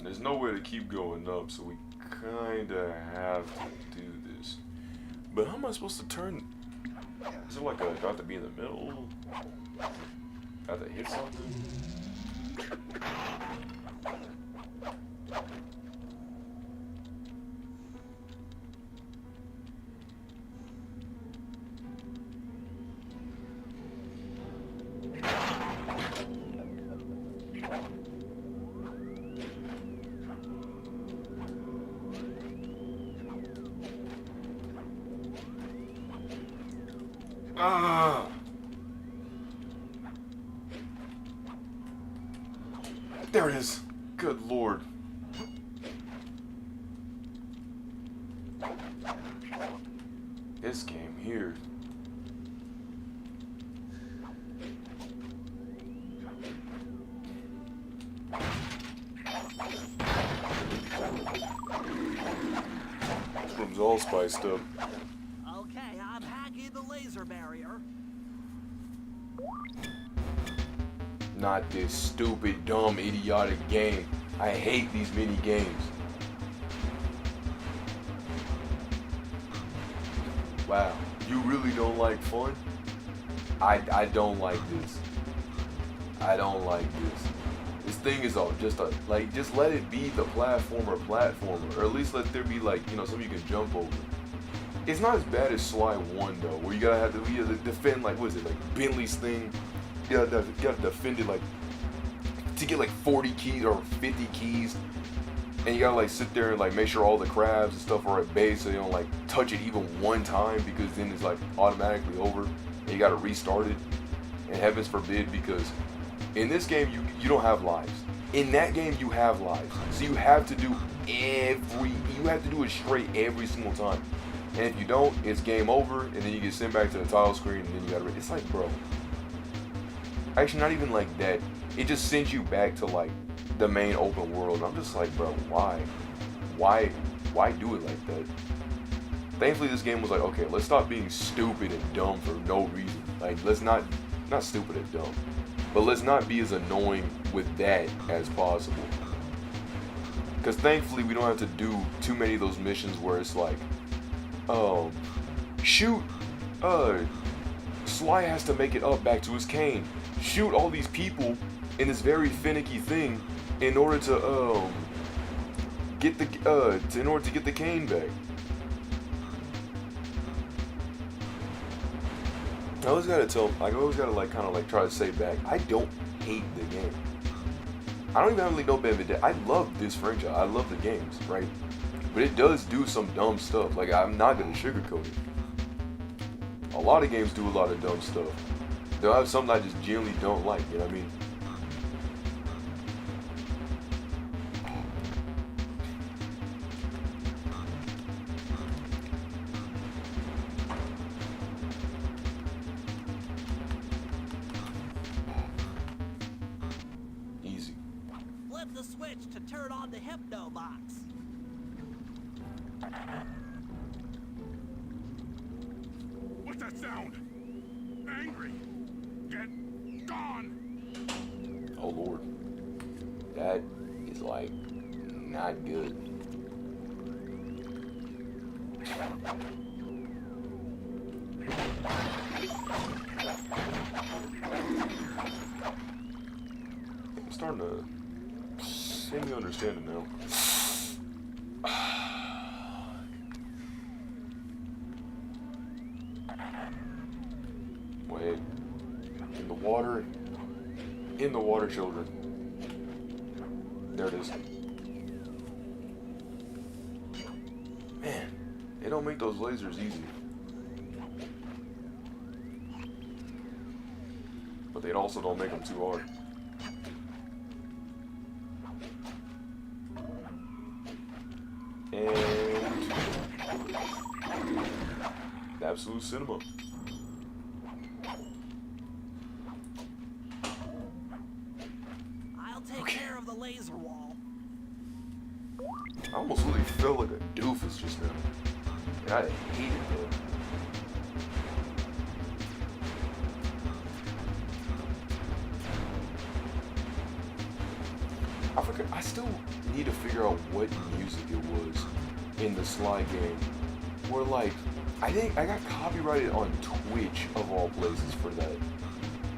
There's no way to keep going up, so we kinda have to do this. But how am I supposed to turn? Is it like a, do I have to be in the middle? Do I have to hit something? Ah! There it is. Good lord. This game here. This room's all spiced up. Okay, I'm hacking the laser barrier. Not this stupid, dumb, idiotic game. I hate these mini games. Wow, you really don't like fun? I don't like this. I don't like this. This thing is all just a, like, just let it be the platformer, or at least let there be, like, you know, something you can jump over. It's not as bad as Sly 1 though, where you gotta defend, like, what is it, like Bentley's thing? You gotta defend it, like, to get like 40 keys or 50 keys, and you gotta like sit there and like make sure all the crabs and stuff are at base, so you don't like touch it even one time, because then it's like automatically over and you gotta restart it. And heavens forbid, because in this game you don't have lives. In that game you have lives, so you have to do it straight every single time. And if you don't, it's game over, and then you get sent back to the title screen, and then you gotta. It's like, bro. Actually, not even like that. It just sends you back to like the main open world. And I'm just like, bro, why? Why do it like that? Thankfully, this game was like, okay, let's stop being stupid and dumb for no reason. Like, let's not stupid and dumb, but let's not be as annoying with that as possible. Because thankfully, we don't have to do too many of those missions where it's like, shoot, Sly has to make it up back to his cane. Shoot all these people in this very finicky thing in order to get the cane back. I always gotta like kind of like try to say back, I don't hate the game. I don't even really know Ben Vidette. I love this franchise. I love the games, right? But it does do some dumb stuff. Like, I'm not gonna sugarcoat it. A lot of games do a lot of dumb stuff. They'll have something I just genuinely don't like, you know what I mean? Easy. Flip the switch to turn on the hypno box. What's that sound? Angry. Get gone. Oh Lord. That is like not good. I'm starting to semi-understand it now. Wait. In the water. In the water, children. There it is. Man, they don't make those lasers easy. But they also don't make them too hard. And absolute cinema. I'll take care of the laser wall. I almost really felt like a doofus just now. And I hated that. I forgot. I still need to figure out what music it was in the Sly game. Where like, I think I got copyrighted on Twitch of all places for that.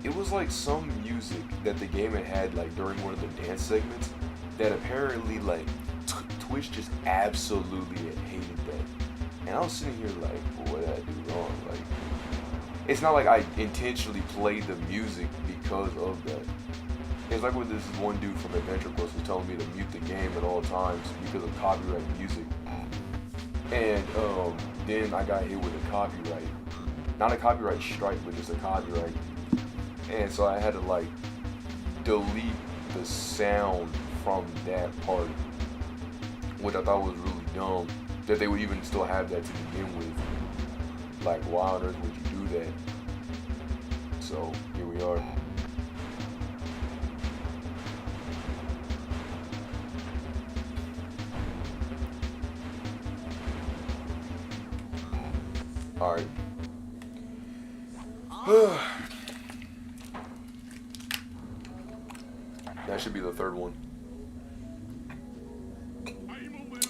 It was like some music that the game had like during one of the dance segments that apparently like Twitch just absolutely hated that. And I was sitting here like, well, what did I do wrong? Like, it's not like I intentionally played the music because of that. It's like when this one dude from Adventure Quest was telling me to mute the game at all times because of copyright music. And then I got hit with a copyright. Not a copyright strike, but just a copyright. And so I had to like delete the sound from that part, which I thought was really dumb, that they would even still have that to begin with. Like, why on earth would you do that? So here we are. Alright. That should be the third one.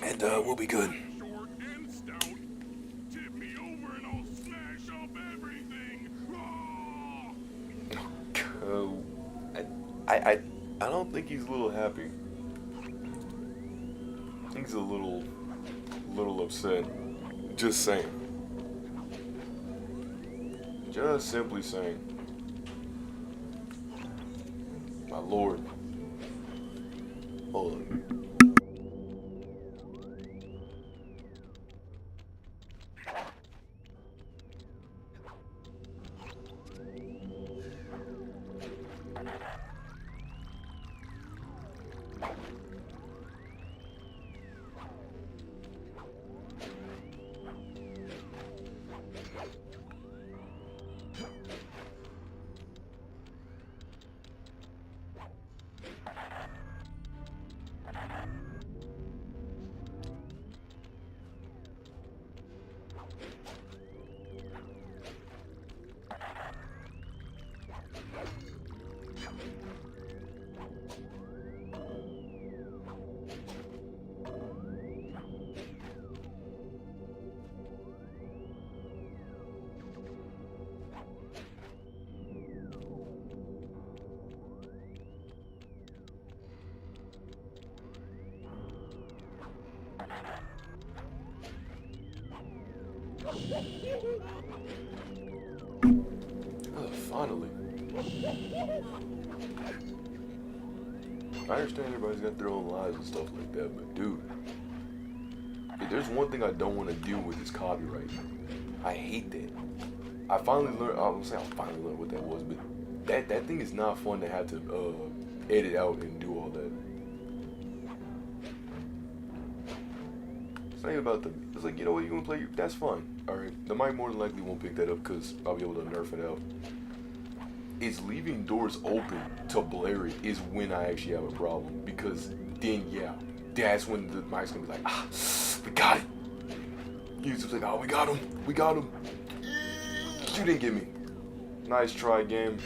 And we'll be good. Short and stout. Tip me over and I'll smash up everything. I don't think he's a little happy. I think he's a little upset. Just saying. Just simply saying. My lord. Hold on. Oh, finally. I understand everybody's got their own lives and stuff like that, but dude, if there's one thing I don't want to deal with is copyright. I hate that. I finally learned. I was saying I finally learned what that was, but that thing is not fun to have to edit out and do all that. It's not even about the. It's like, you know what, you want to play? That's fine. All right, the mic more than likely won't pick that up because I'll be able to nerf it out. It's leaving doors open to blare it is when I actually have a problem, because then yeah, that's when the mic's gonna be like, ah, we got it. YouTube's like, oh, we got him. You didn't get me. Nice try, game.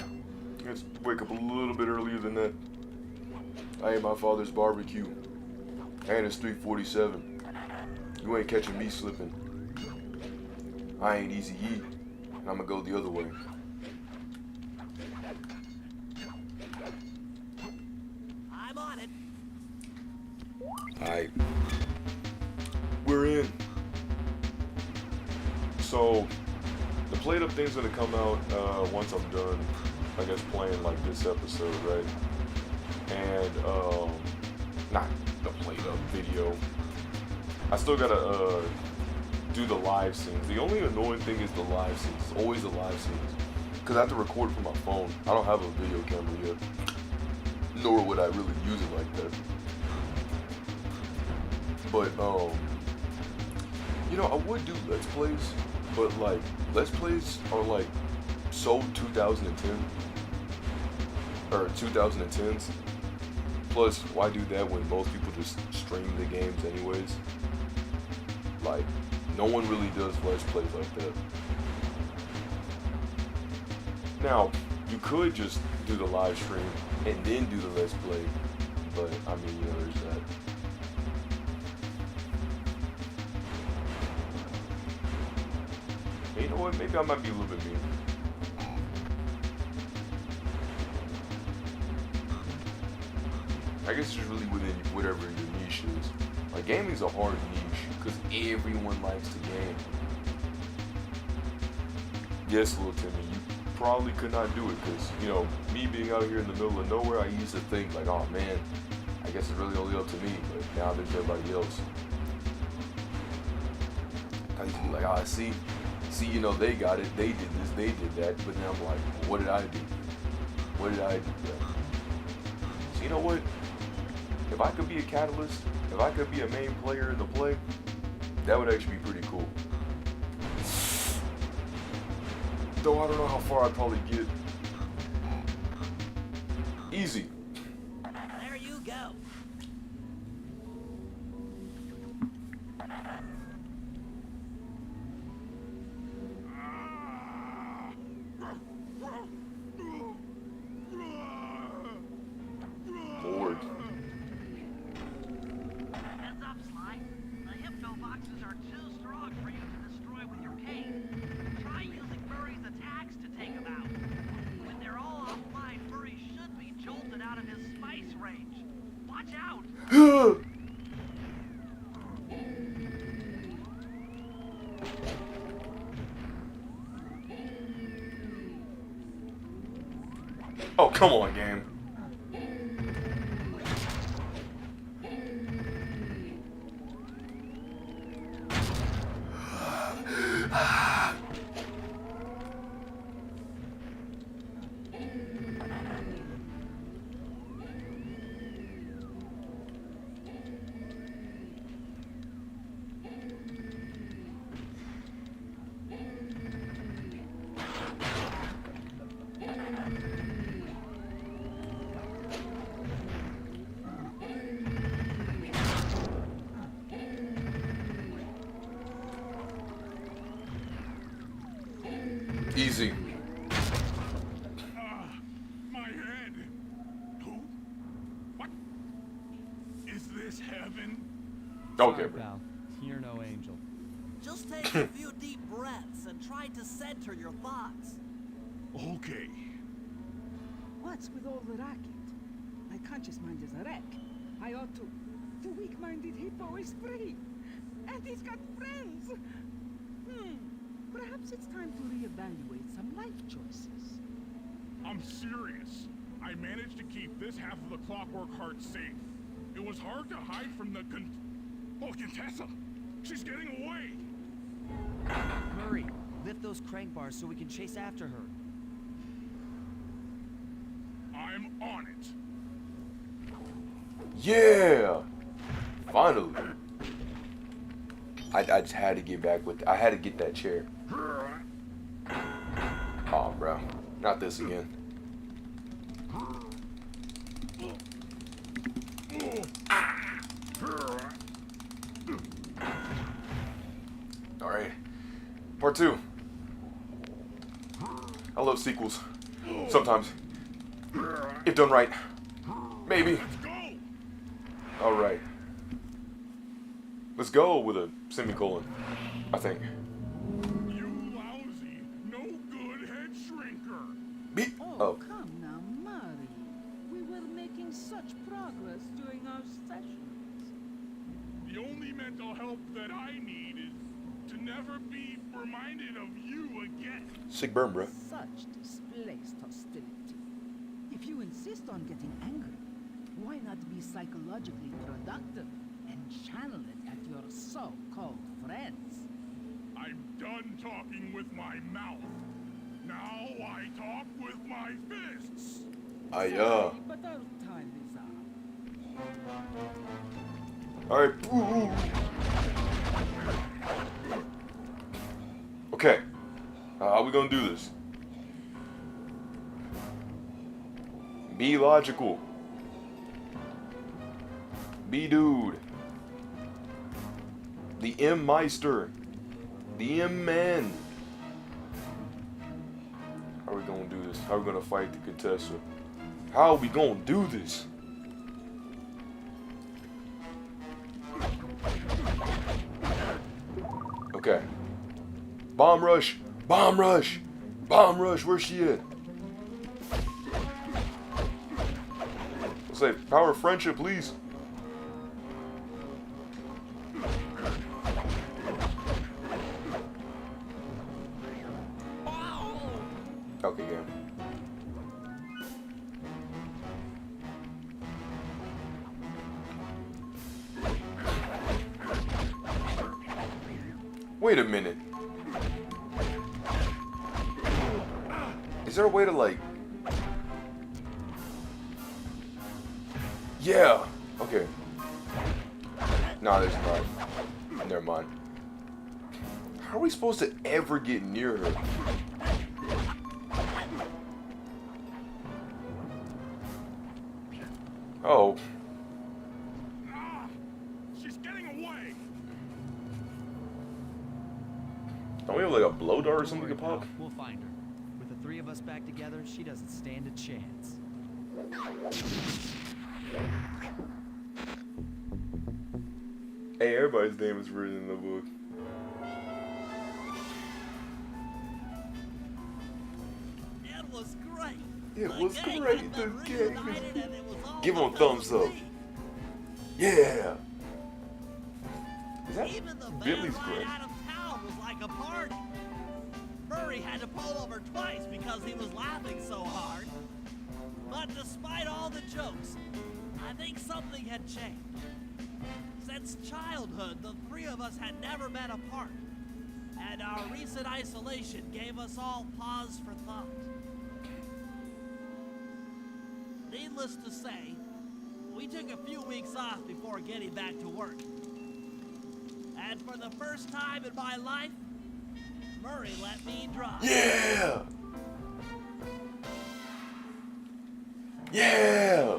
Let's wake up a little bit earlier than that. I ate my father's barbecue, and it's 3:47. You ain't catching me slipping. I ain't Easy E, and I'ma go the other way. I'm on it. Alright. We're in. So, the played up thing's gonna come out once I'm done, I guess, playing like this episode, right? And, not the played up video. I still gotta do the live scenes. The only annoying thing is the live scenes. It's always the live scenes. Because I have to record from my phone. I don't have a video camera yet. Nor would I really use it like that. But, you know, I would do Let's Plays. But, like, Let's Plays are, like, so 2010. Or 2010s. Plus, why do that when most people just stream the games anyways? Like, no one really does Let's Plays like that. Now, you could just do the live stream and then do the Let's Play, but, I mean, you know, there's that. And you know what, maybe I might be a little bit mean. I guess it's just really within whatever your niche is. Like, gaming's a hard niche, because everyone likes to game. Yes, little Timmy, you probably could not do it, because, you know, me being out here in the middle of nowhere, I used to think, like, oh man, I guess it's really only up to me, but now there's everybody else. I used to be like, oh, see, you know, they got it, they did this, they did that, but now I'm like, well, what did I do? What did I do? So you know what? If I could be a catalyst, if I could be a main player in the play, that would actually be pretty cool. Though I don't know how far I'd probably get. Easy. There you go. Lord. Heads up, Sly. The hypno boxes are too strong for you to destroy with your cane. Try using Murray's attacks to take them out. When they're all offline, Murray should be jolted out of his spice range. Watch out! Oh, come on, game. Easy. My head. Who? What? Is this heaven? Okay, Sorry, bro. pal. You're no angel. Just take a few deep breaths and try to center your thoughts. Okay. What's with all the racket? My conscious mind is a wreck. I ought to... The weak-minded hippo is free. And he's got friends. Perhaps it's time to reevaluate some life choices. I'm serious. I managed to keep this half of the Clockwork Heart safe. It was hard to hide from the Contessa! She's getting away! Murray, lift those crank bars so we can chase after her. I'm on it. Yeah! Finally. I just had to get back with. I had to get that chair. Oh, bro. Not this again. Alright. Part 2. I love sequels. Sometimes. If done right. Maybe. Let's go! Alright. Let's go with a semicolon, I think. You lousy, no good head shrinker! Be oh. Come now, Murray. We were making such progress during our sessions. The only mental help that I need is to never be reminded of you again. Sick burn, bro. Such displaced hostility. If you insist on getting angry, why not be psychologically productive and channel it at your so-called friends? I'm done talking with my mouth. Now I talk with my fists. I Sorry, but our time is up. Alright. Okay. How we gonna do this? Be logical. Be dude. The M-Meister. The M-Man. How are we gonna do this? How are we gonna fight the Contessa? How are we gonna do this? Okay. Bomb rush! Bomb rush! Bomb rush! Where's she at? Let's say power of friendship, please. Okay, yeah. Wait a minute. Is there a way to like... Yeah! Okay. No, there's not. Never mind. How are we supposed to ever get near her? Oh. Ah! She's getting away! Don't we have like a blow dart or something we Don't can worry, pop? pal. We'll find her. With the three of us back together, she doesn't stand a chance. Hey, everybody's name is written in the book. It was great. It The was gang great, had the been gang. reunited and it was all Give him a because thumbs of up. me. Yeah! Is that Even the Billy's van ride grand? out of town was like a party. Murray had to pull over twice because he was laughing so hard. But despite all the jokes, I think something had changed. Since childhood, the three of us had never been apart. And our recent isolation gave us all pause for thought. Needless to say, we took a few weeks off before getting back to work. And for the first time in my life, Murray let me drive. Yeah! Yeah!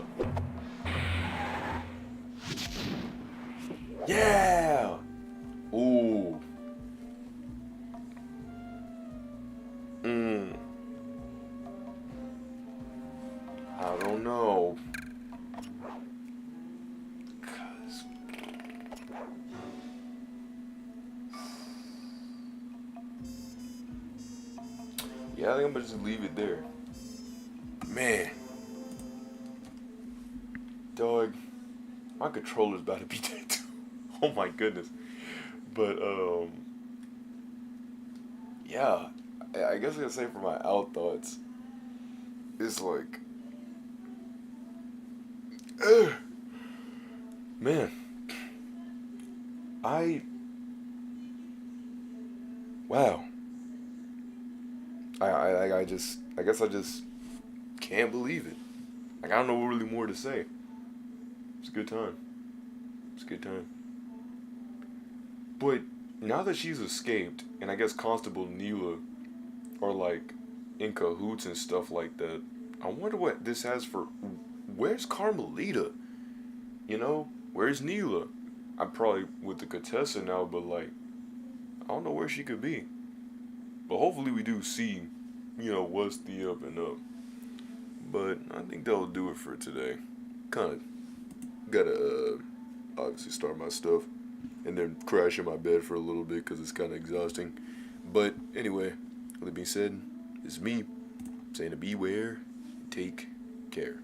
Yeah! Ooh. I don't know. 'Cause... Yeah, I think I'm gonna just leave it there. Man. Dog. My controller's about to be dead too. Oh my goodness. But, yeah. I guess I can say for my out thoughts, it's like, Man, wow. I guess I just can't believe it. Like, I don't know really more to say. It's a good time. It's a good time. But now that she's escaped, and I guess Constable Neela are like in cahoots and stuff like that, I wonder what this has for. Where's Carmelita? You know, where's Neela? I'm probably with the Contessa now, but like, I don't know where she could be. But hopefully we do see, you know, what's the up and up. But I think that'll do it for today. Kind of gotta obviously start my stuff and then crash in my bed for a little bit because it's kind of exhausting. But anyway, with that being said, it's me saying to beware, take care.